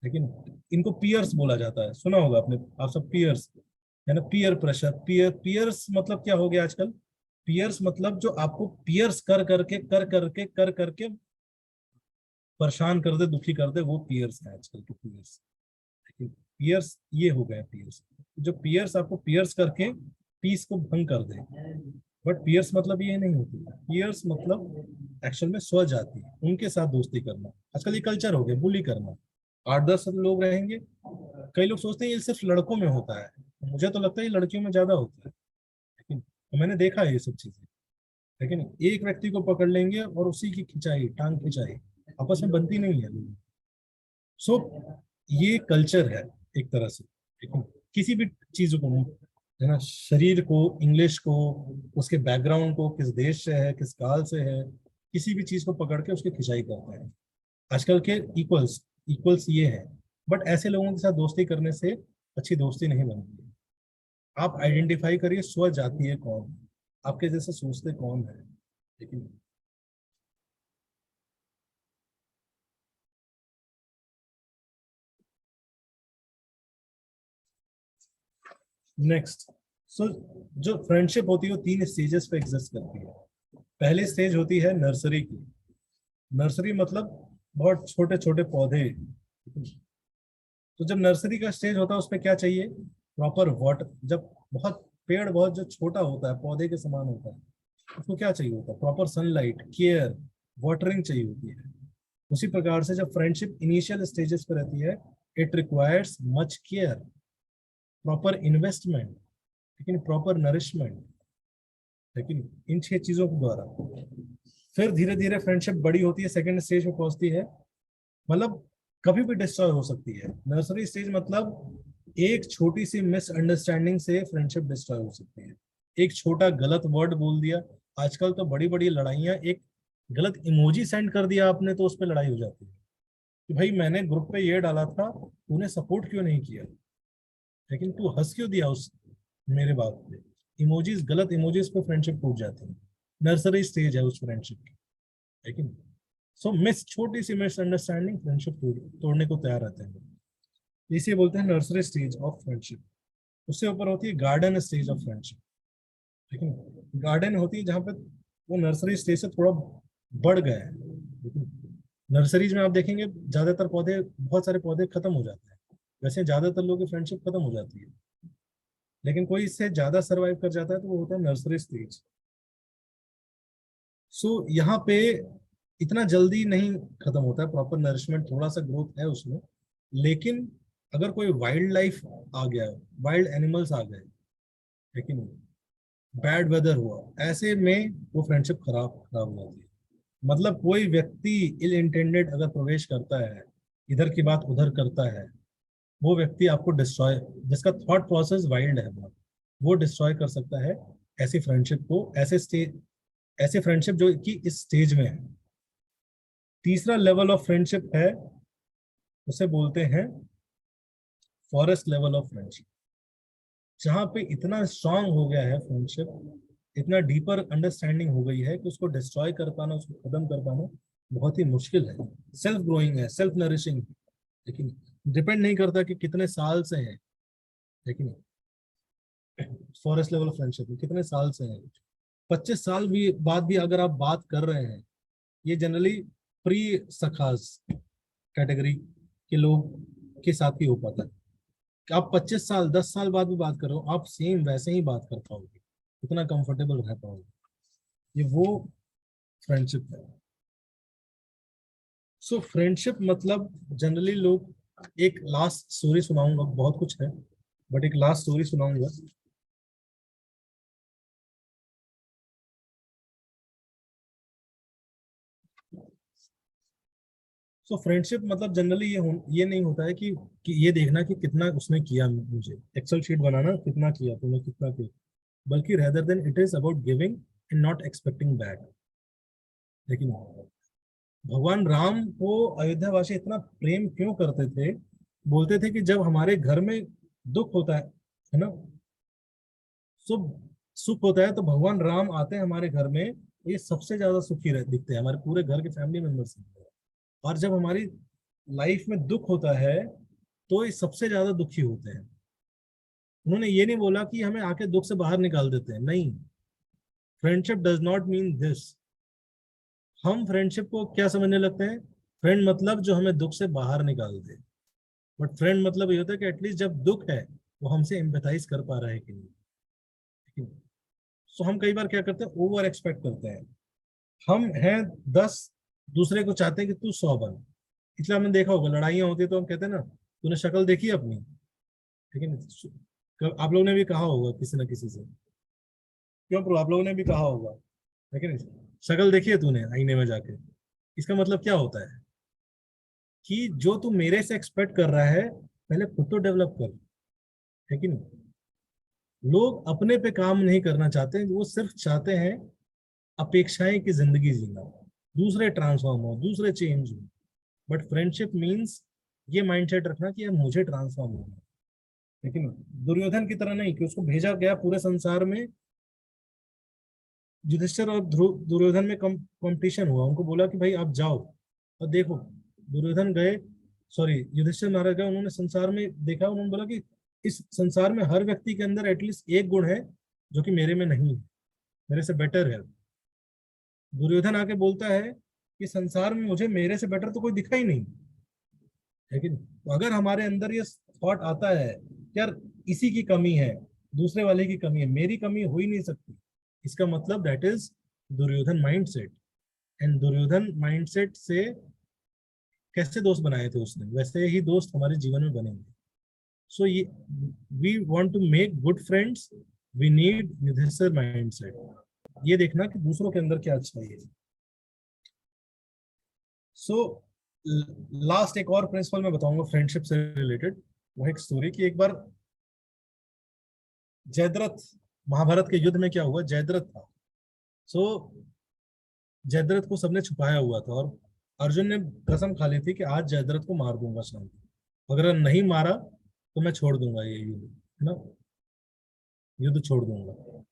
लेकिन इनको पियर्स बोला जाता है, सुना होगा आपने, आप सब पियर्स, है ना, पियर प्रेशर। पियर्स मतलब क्या हो गया आजकल? पियर्स मतलब जो आपको पियर्स कर करके परेशान कर दे, दुखी कर दे, वो पियर्स है आजकल के पियर्स। पियर्स ये हो गए पियर्स, जो पियर्स आपको पियर्स करके पीस को भंग कर दे। बट पियर्स मतलब ये नहीं होती, पियर्स मतलब एक्चुअल में स्वजाति, उनके साथ दोस्ती करना। आजकल ये कल्चर हो गया बुली करना। 8-10 लोग रहेंगे, कई लोग सोचते हैं ये सिर्फ लड़कों में होता है, मुझे तो लगता है ये लड़कियों में ज्यादा होता है। लेकिन तो मैंने देखा है ये सब चीजें। लेकिन एक व्यक्ति को पकड़ लेंगे और उसी की खिंचाई, टांग खिंचाई आपस में बनती नहीं है। सो ये कल्चर है एक तरह से। लेकिन किसी भी चीज को, है ना, शरीर को, इंग्लिश को, उसके बैकग्राउंड को, किस देश से है, किस काल से है, किसी भी चीज को पकड़ के उसकी खिंचाई करते हैं आजकल के इक्वल्स। इक्वल्स ये है। बट ऐसे लोगों के साथ दोस्ती करने से अच्छी दोस्ती नहीं बनती है। आप आइडेंटिफाई करिए स्व जातीय कौन है, आपके जैसे सोचते कौन है। लेकिन नेक्स्ट, सो जो फ्रेंडशिप होती है वो 3 स्टेजेस पे एग्जिस्ट करती है। पहली स्टेज होती है नर्सरी की। नर्सरी मतलब बहुत छोटे छोटे पौधे। तो जब नर्सरी का स्टेज होता है उसमें क्या चाहिए? Proper water. जब बहुत पेड़ बहुत जो छोटा होता है, पौधे के समान होता है, उसको क्या चाहिए होता है? प्रॉपर सनलाइट, केयर, वाटरिंग चाहिए होती है। उसी प्रकार से जब फ्रेंडशिप इनिशियल स्टेजेस पे रहती है, it requires much care, proper investment, लेकिन प्रॉपर नरिशमेंट, लेकिन इन 6 चीजों के द्वारा फिर धीरे धीरे फ्रेंडशिप बड़ी होती है, सेकंड स्टेज में पहुंचती है। मतलब कभी भी डिस्ट्रॉय हो सकती है। नर्सरी स्टेज मतलब एक छोटी सी मिसअंडरस्टैंडिंग से फ्रेंडशिप डिस्ट्रॉय हो सकती है। एक छोटा गलत वर्ड बोल दिया, आजकल तो बड़ी बड़ी लड़ाइयाँ, एक गलत इमोजी सेंड कर दिया आपने तो उस पर लड़ाई हो जाती है कि भाई मैंने ग्रुप पे ये डाला था, तूने सपोर्ट क्यों नहीं किया, लेकिन तू हंस क्यों दिया उस मेरे बात पे। इमोजीज, गलत इमोजीज पे फ्रेंडशिप टूट जाती है। नर्सरी स्टेज है उस फ्रेंडशिप की। लेकिन सो मिस छोटी सी मिसअंडरस्टैंडिंग फ्रेंडशिप तोड़ने को तैयार रहते हैं। इसे बोलते हैं नर्सरी स्टेज ऑफ फ्रेंडशिप। उससे ऊपर होती है गार्डन स्टेज ऑफ फ्रेंडशिप। लेकिन गार्डन होती है जहाँ पे वो नर्सरी स्टेज से थोड़ा बढ़ गए हैं। लेकिन नर्सरीज में आप देखेंगे ज्यादातर पौधे, बहुत सारे पौधे खत्म हो जाते हैं। वैसे ज्यादातर लोगों की फ्रेंडशिप खत्म हो जाती है। लेकिन कोई इससे ज्यादा सर्वाइव कर जाता है तो वो होता है नर्सरी स्टेज। सो यहाँ पे इतना जल्दी नहीं खत्म होता है, प्रॉपर नरिशमेंट, थोड़ा सा ग्रोथ है उसमें। लेकिन अगर कोई वाइल्ड लाइफ आ गया, वाइल्ड एनिमल्स आ गए, लेकिन बैड वेदर हुआ, ऐसे में वो फ्रेंडशिप खराब खराब हो जाती है। मतलब कोई व्यक्ति इल इंटेंडेड अगर प्रवेश करता है, इधर की बात उधर करता है, वो व्यक्ति आपको डिस्ट्रॉय, जिसका थॉट प्रोसेस वाइल्ड है बहुत, वो डिस्ट्रॉय कर सकता है ऐसी फ्रेंडशिप को, ऐसे स्टेज, ऐसे फ्रेंडशिप जो कि इस स्टेज में है। तीसरा लेवल ऑफ फ्रेंडशिप है, उसे बोलते हैं फॉरेस्ट लेवल ऑफ फ्रेंडशिप। जहाँ पे इतना स्ट्रांग हो गया है फ्रेंडशिप, इतना डीपर अंडरस्टैंडिंग हो गई है कि उसको डिस्ट्रॉय कर पाना, उसको खत्म कर पाना बहुत ही मुश्किल है। सेल्फ ग्रोइंग है, सेल्फ नरिशिंग, लेकिन डिपेंड नहीं करता कि कितने साल से है। लेकिन फॉरेस्ट लेवल ऑफ फ्रेंडशिप में कितने साल से है, 25 साल भी बाद भी अगर आप बात कर रहे हैं, ये जनरली प्री सखास कैटेगरी के लोग के साथ ही हो पाता है कि आप 25 साल, 10 साल बाद भी बात कर रहे हो, आप सेम वैसे ही बात कर पाओगे, इतना कंफर्टेबल रह पाओगे। ये वो फ्रेंडशिप है। सो फ्रेंडशिप मतलब जनरली लोग, एक लास्ट स्टोरी सुनाऊंगा, बहुत कुछ है बट एक लास्ट स्टोरी सुनाऊंगा। सो फ्रेंडशिप मतलब जनरली ये नहीं होता है कि ये देखना कि कितना उसने किया, मुझे एक्सेल शीट बनाना कितना किया तूने, कितना किया, बल्कि rather than it is about giving and not expecting back. लेकिन भगवान राम को अयोध्यावासी इतना प्रेम क्यों करते थे? बोलते थे कि जब हमारे घर में दुख होता है ना, सुख सुख होता है, तो भगवान राम आते हैं हमारे घर में, ये सबसे ज्यादा सुखी दिखते हैं हमारे पूरे घर के फैमिली मेंबर्स। और जब हमारी लाइफ में दुख होता है तो ये सबसे ज्यादा दुखी होते हैं। उन्होंने ये नहीं बोला कि हमें आके दुख से बाहर निकाल देते हैं, नहीं। Friendship does not mean this. हम फ्रेंडशिप को क्या समझने लगते हैं, फ्रेंड मतलब जो हमें दुख से बाहर निकाल दे। बट फ्रेंड मतलब ये होता है कि एटलीस्ट जब दुख है वो हमसे एम्पैथाइज कर पा रहा है कि नहीं। सो हम कई बार क्या करते हैं, ओवर एक्सपेक्ट करते हैं। हम हैं 10, दूसरे को चाहते हैं कि तू 100 बन। इसलिए हमने देखा होगा लड़ाइयाँ होती है तो हम कहते हैं ना, तूने शक्ल देखी है अपनी, ठीक है ना। आप लोगों ने भी कहा होगा किसी ना किसी से, क्यों प्रो, आप लोगों ने भी कहा होगा, है कि नहीं। शक्ल देखी है तूने आईने में जाके, इसका मतलब क्या होता है कि जो तू मेरे से एक्सपेक्ट कर रहा है पहले खुद तो डेवलप कर, है कि नहीं। लोग अपने पे काम नहीं करना चाहते, वो सिर्फ चाहते हैं अपेक्षाएं की जिंदगी जीना, दूसरे ट्रांसफॉर्म हो, दूसरे चेंज हो। बट फ्रेंडशिप मीन्स ये माइंडसेट रखना कि यार मुझे ट्रांसफॉर्म होना है। लेकिन दुर्योधन की तरह नहीं कि उसको भेजा गया पूरे संसार में। युधिष्ठिर और दुर्योधन में कंपटीशन हुआ, उनको बोला कि भाई आप जाओ और देखो। दुर्योधन गए, सॉरी युधिष्ठिर महाराज गए, उन्होंने संसार में देखा, उन्होंने बोला कि इस संसार में हर व्यक्ति के अंदर एटलीस्ट एक गुण है जो कि मेरे में नहीं है, मेरे से बेटर है। दुर्योधन आके बोलता है कि संसार में मुझे मेरे से बेटर तो कोई दिखा ही नहीं, लेकिन तो अगर हमारे अंदर ये थॉट आता है कि यार इसी की कमी है, दूसरे वाले की कमी है, मेरी कमी हो ही नहीं सकती, इसका मतलब that is Duryodhana mindset. And Duryodhana mindset से कैसे दोस्त बनाए थे उसने, वैसे ही दोस्त हमारे जीवन में बनेंगे। सो ये, we want to make good friends, we need Yudhishthira mindset. ये देखना कि दूसरों के अंदर क्या अच्छाई है। सो लास्ट एक और प्रिंसिपल मैं बताऊंगा फ्रेंडशिप से रिलेटेड। वो एक स्टोरी कि एक बार जयद्रथ, महाभारत के युद्ध में क्या हुआ, जयद्रथ था। सो जयद्रथ को सबने छुपाया हुआ था, और अर्जुन ने कसम खा ली थी कि आज जयद्रथ को मार दूंगा शाम को, अगर नहीं मारा तो मैं छोड़ दूंगा ये युद्ध, है ना, युद्ध छोड़ दूंगा।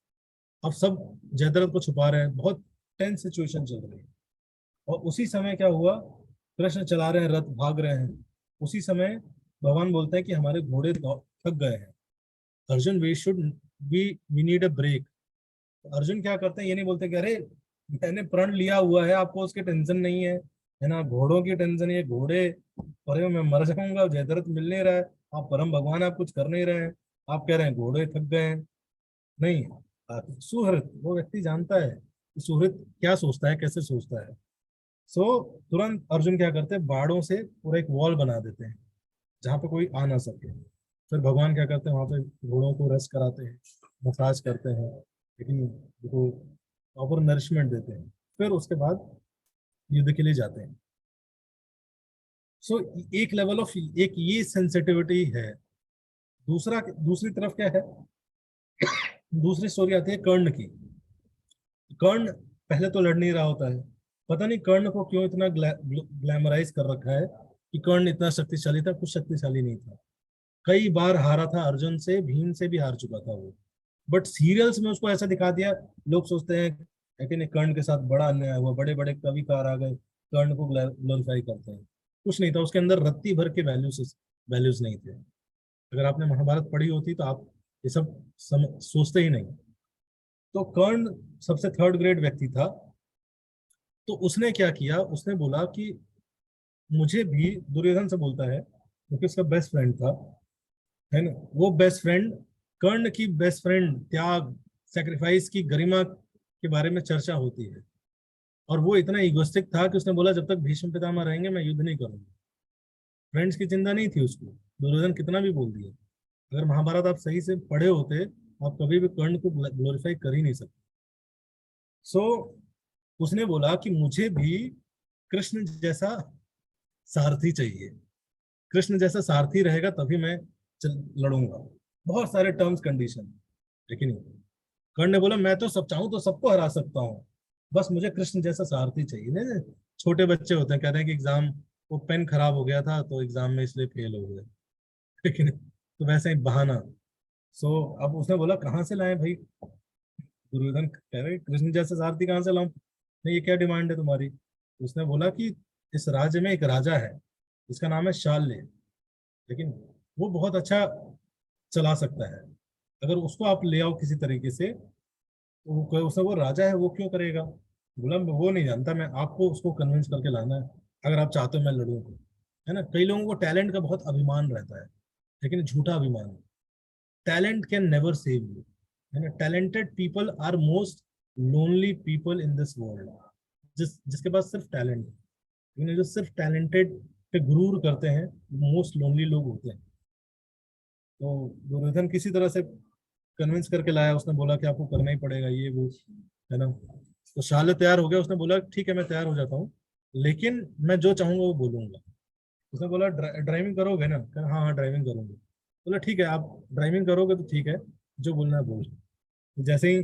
अब सब जयद्रथ को छुपा रहे हैं, बहुत टेंस सिचुएशन चल रही है। और उसी समय क्या हुआ, कृष्ण चला रहे हैं रथ, भाग रहे हैं। उसी समय भगवान बोलते हैं कि हमारे घोड़े थक गए हैं, Arjun we should we need a break. Arjun क्या करते हैं, ये नहीं बोलते कि अरे मैंने प्रण लिया हुआ है, आपको उसकी टेंशन नहीं है ना, घोड़ों की टेंशन है, घोड़े अरे मैं मर जाऊंगा, जयद्रथ मिल नहीं रहा है, आप परम भगवान, आप कुछ कर नहीं रहे हैं, आप कह रहे हैं घोड़े थक गए हैं। नहीं, सुहृत वो व्यक्ति जानता है कि सुहृत क्या सोचता है, कैसे सोचता है। सो तुरंत अर्जुन क्या करते हैं, बाणों से पूरा एक वॉल बना देते हैं जहाँ पे कोई आ ना सके। फिर भगवान क्या करते हैं, वहां पे घोड़ों को रेस्ट कराते हैं, मसाज करते हैं, लेकिन उनको प्रॉपर नरिशमेंट देते हैं। फिर उसके बाद युद्ध के लिए जाते हैं। सो एक लेवल ऑफ, एक ये सेंसिटिविटी है। दूसरी तरफ क्या है, दूसरी स्टोरी आती है कर्ण की। कर्ण पहले तो लड़ नहीं रहा होता है, पता नहीं कर्ण को क्यों इतना ग्लैमराइज कर रखा है कि कर्ण इतना शक्तिशाली था, कुछ शक्तिशाली नहीं था। कई बार हारा था अर्जुन से, भीम से भी हार चुका था वो, बट सीरियल्स में उसको ऐसा दिखा दिया। लोग सोचते हैं लेकिन कर्ण के साथ बड़ा अन्याय हुआ, बड़े बड़े कविकार आ गए, कर्ण को ग्लोरीफाई करते हैं। कुछ नहीं था उसके अंदर, रत्ती भर के वैल्यूज नहीं थे। अगर आपने महाभारत पढ़ी होती तो आप ये सब सोचते ही नहीं। तो कर्ण सबसे थर्ड ग्रेड व्यक्ति था। तो उसने क्या किया, उसने बोला कि मुझे भी, दुर्योधन से बोलता है क्योंकि उसका बेस्ट फ्रेंड था, है ना, वो बेस्ट फ्रेंड, कर्ण की बेस्ट फ्रेंड, त्याग, सेक्रीफाइस की गरिमा के बारे में चर्चा होती है। और वो इतना इगोस्टिक था कि उसने बोला जब तक भीष्म पितामह रहेंगे मैं युद्ध नहीं करूंगा। फ्रेंड्स की चिंता नहीं थी उसको, दुर्योधन कितना भी बोल दिया। अगर महाभारत आप सही से पढ़े होते, आप कभी भी कर्ण को ग्लोरीफाई कर ही नहीं सकते। सो उसने बोला कि मुझे भी कृष्ण जैसा सारथी चाहिए, कृष्ण जैसा सारथी रहेगा तभी मैं लड़ूंगा। बहुत सारे टर्म्स कंडीशन, लेकिन कर्ण ने बोला मैं तो सब चाहूं तो सबको हरा सकता हूँ, बस मुझे कृष्ण जैसा सारथी चाहिए। नहीं, छोटे बच्चे होते हैं, कहते हैं कि एग्जाम, वो पेन खराब हो गया था तो एग्जाम में इसलिए फेल हो गए, लेकिन तो वैसे ही बहाना। सो अब उसने बोला कहाँ से लाए भाई? दुर्योधन कह रहे कृष्ण जैसे सारथी कहाँ से लाऊं? नहीं, ये क्या डिमांड है तुम्हारी? उसने बोला कि इस राज्य में एक राजा है, इसका नाम है शाल्य, लेकिन वो बहुत अच्छा चला सकता है। अगर उसको आप ले आओ किसी तरीके से, तो उसने, वो राजा है, वो क्यों करेगा? बोला मैं वो नहीं जानता, मैं आपको उसको कन्विंस करके लाना है, अगर आप चाहते हो मैं लड़ूं तो। है ना, कई लोगों को टैलेंट का बहुत अभिमान रहता है, लेकिन झूठा अभिमान। Talent can never save you. है ना, talented people are most lonely people in this world. जिसके पास सिर्फ टैलेंट है, लेकिन जो सिर्फ टैलेंटेड पे गुरूर करते हैं, मोस्ट लोनली लोग होते हैं। तो दुर्योधन किसी तरह से कन्विंस करके लाया, उसने बोला कि आपको करना ही पड़ेगा ये वो। है ना, तो शाले तैयार हो गया, उसने बोला ठीक है मैं तैयार हो जाता हूँ, लेकिन मैं जो चाहूंगा वो बोलूंगा। उसने बोला ड्राइविंग करोगे ना? कहा हाँ हाँ ड्राइविंग करूंगा। बोला ठीक है, आप ड्राइविंग करोगे तो ठीक है, जो बोलना है बोल। जैसे ही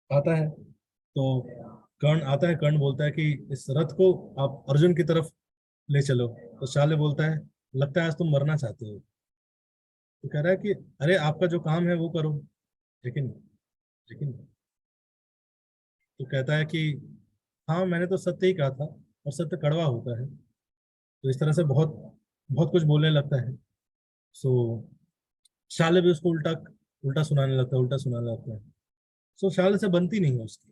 आता है तो कर्ण आता है, कर्ण बोलता है कि इस रथ को आप अर्जुन की तरफ ले चलो। तो शाले बोलता है लगता है आज तुम मरना चाहते हो। तो कह रहा है कि अरे आपका जो काम है वो करो। लेकिन लेकिन तो कहता है कि हाँ मैंने तो सत्य ही कहा था, और सत्य कड़वा होता है। तो इस तरह से बहुत बहुत कुछ बोलने लगता है। सो शाले भी उसको उल्टा उल्टा सुनाने लगता है, उल्टा सुनाने लगता है। सो शाले से बनती नहीं है उसकी।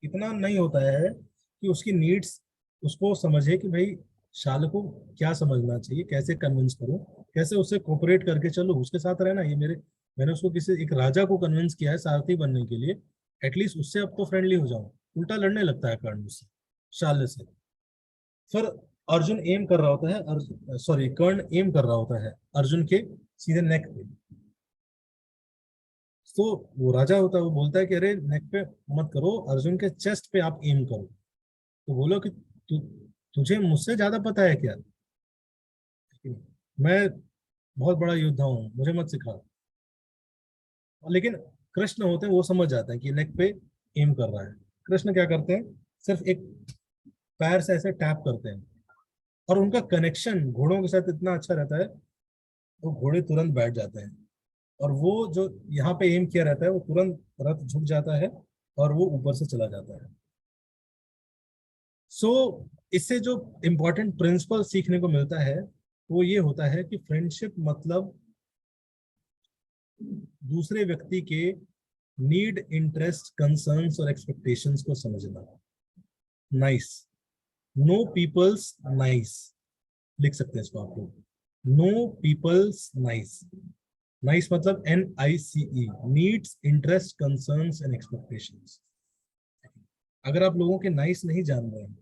इतना नहीं होता है कि उसकी नीड्स उसको समझे कि भाई शाले को क्या समझना चाहिए, कैसे कन्विंस करूं, कैसे उससे कोऑपरेट करके चलूं, उसके साथ रहना। ये मेरे, मैंने उसको किसी एक राजा को कन्विंस किया है सारथी बनने के लिए, एटलीस्ट उससे अब तो फ्रेंडली हो जाऊं। उल्टा लड़ने लगता है कर्ण उससे, शाले से। फिर अर्जुन एम कर रहा होता है, सॉरी कर्ण एम कर रहा होता है अर्जुन के सीधे नेक पे। तो वो राजा होता है, वो बोलता है कि अरे नेक पे मत करो, अर्जुन के चेस्ट पे आप एम करो। तो बोलो कि तुझे मुझसे ज्यादा पता है क्या? मैं बहुत बड़ा योद्धा हूँ, मुझे मत सिखा। लेकिन कृष्ण होते हैं, वो समझ जाते हैं कि नेक पे एम कर रहा है। कृष्ण क्या करते हैं, सिर्फ एक पैर से ऐसे टैप करते हैं, और उनका कनेक्शन घोड़ों के साथ इतना अच्छा रहता है, वो घोड़े तुरंत बैठ जाते हैं। और वो जो यहाँ पे एम किया रहता है, वो तुरंत रथ झुक जाता है, और वो ऊपर से चला जाता है। सो इससे जो इम्पोर्टेंट प्रिंसिपल सीखने को मिलता है, वो ये होता है कि फ्रेंडशिप मतलब दूसरे व्यक्ति के नीड, इंटरेस्ट, कंसर्न्स और एक्सपेक्टेशंस को समझना। नाइस, नो पीपल्स नाइस, लिख सकते हैं इसको आप लोग। Know people's nice. नाइस मतलब NICE, needs, interest, concerns and expectations. अगर आप लोगों के नाइस नहीं जान रहे हैं,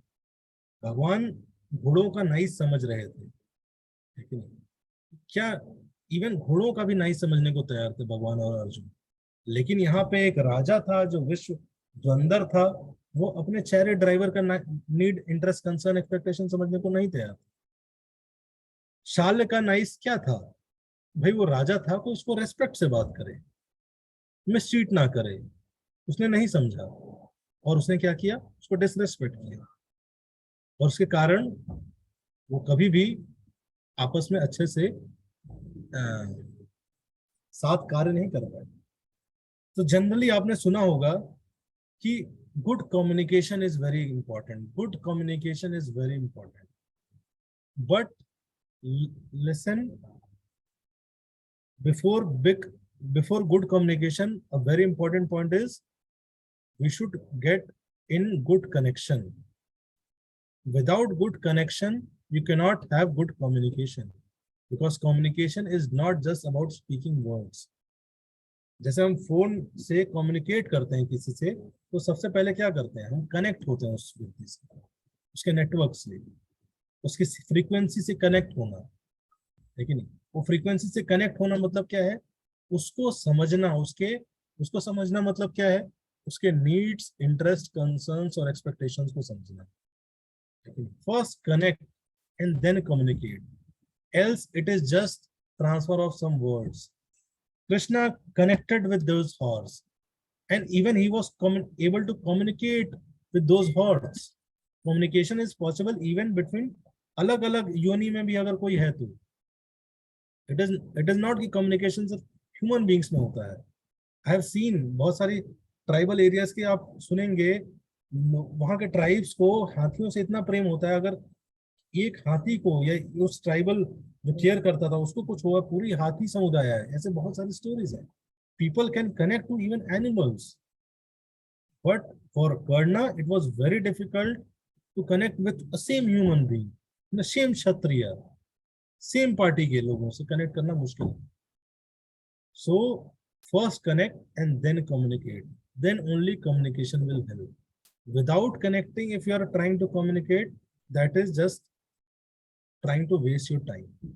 भगवान घोड़ों का नाइस समझ रहे थे, लेकिन क्या इवन घोड़ों का भी नाइस समझने को तैयार थे भगवान और अर्जुन। लेकिन यहाँ पे एक राजा था जो विश्व द्वंद्वर था, वो अपने चेहरे ड्राइवर का नीड, इंटरेस्ट, कंसर्न, एक्सपेक्टेशन समझने को नहीं तैयार। शाल्य का नाइस क्या था? भाई वो राजा था तो उसको रेस्पेक्ट से बात करे, मिसट्रीट ना करे। उसने नहीं समझा, और उसने क्या किया, उसको डिसरेस्पेक्ट किया, और उसके कारण वो कभी भी आपस में अच्छे से साथ कार्य नहीं कर पाए। तो जनरली आपने सुना होगा कि good communication is very important, good communication is very important, but listen, before big before good communication, a very important point is we should get in good connection. Without good connection you cannot have good communication, because communication is not just about speaking words. जैसे हम phone से communicate करते हैं किसी से, तो सबसे पहले क्या करते हैं, हम कनेक्ट होते हैं उस व्यक्ति से, उसके नेटवर्क से, उसकी फ्रीक्वेंसी से कनेक्ट होना। लेकिन वो फ्रीक्वेंसी से कनेक्ट होना मतलब क्या है, उसको समझना, उसको समझना मतलब क्या है, उसके नीड्स, इंटरेस्ट, कंसर्न्स और एक्सपेक्टेशंस को समझना। लेकिन first connect and then communicate, else it is just transfer of some words. Krishna connected with those hordes, and even he was able to communicate with those hordes. Communication is possible even between अलग अलग योनि में भी अगर कोई है तो। It is not कि कम्युनिकेशन सिर्फ ह्यूमन बींग्स में होता है। आई हैव सीन बहुत सारी ट्राइबल एरियाज के, आप सुनेंगे वहां के ट्राइब्स को हाथियों से इतना प्रेम होता है, अगर एक हाथी को या उस ट्राइबल जो केयर करता था उसको कुछ हुआ, पूरी हाथी समुदाय है, ऐसे बहुत सारी स्टोरीज है। People can connect to even animals, but for Karna it was very difficult to connect with a same human being, same Kshatriya, same party के लोगों से कनेक्ट करना मुश्किल है। So first connect and then communicate, then only communication will help. Without connecting, if you are trying to communicate, that is just trying to waste your time.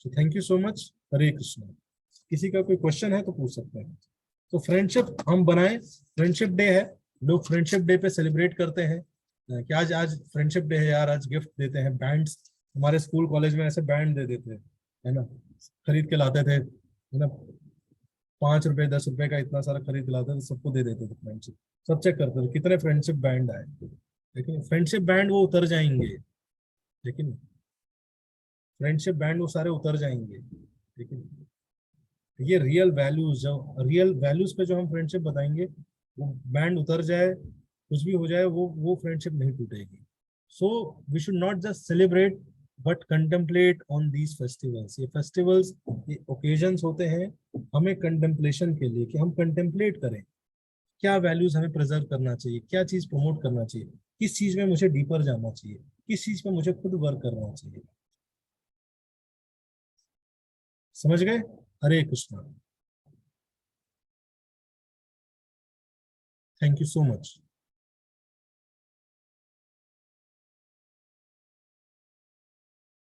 So thank you so much. हरे कृष्णा. किसी का कोई question है तो पूछ सकते हैं. तो friendship हम बनाए, फ्रेंडशिप डे है, लोग फ्रेंडशिप डे पे सेलिब्रेट करते हैं कि आज आज फ्रेंडशिप डे है यार, आज गिफ्ट देते हैं, बैंड्स, हमारे स्कूल कॉलेज में ऐसे बैंड दे देते हैं, है ना, खरीद के लाते थे, है ना, 5 रुपए 10 रुपए का इतना सारा खरीद के लाते थे, सबको दे देते थे फ्रेंडशिप. सब चेक करते थे कितने फ्रेंडशिप बैंड आए, लेकिन फ्रेंडशिप बैंड वो उतर जाएंगे, लेकिन फ्रेंडशिप बैंड वो सारे उतर जाएंगे, लेकिन ये रियल वैल्यूज, जो रियल वैल्यूज पे जो हम फ्रेंडशिप बताएंगे, वो बैंड उतर जाए, कुछ भी हो जाए, वो फ्रेंडशिप नहीं टूटेगी. So we should not just celebrate but contemplate on these festivals. ये फेस्टिवल्स, ये ओकेजन्स होते हैं हमें कंटेम्पलेशन के लिए, कि हम कंटेम्पलेट करें क्या वैल्यूज हमें प्रिजर्व करना चाहिए, क्या चीज प्रमोट करना चाहिए, किस चीज में मुझे डीपर जाना चाहिए, किस चीज में मुझे खुद वर्क करना चाहिए. समझ गए? Hare Krishna. Thank you so much.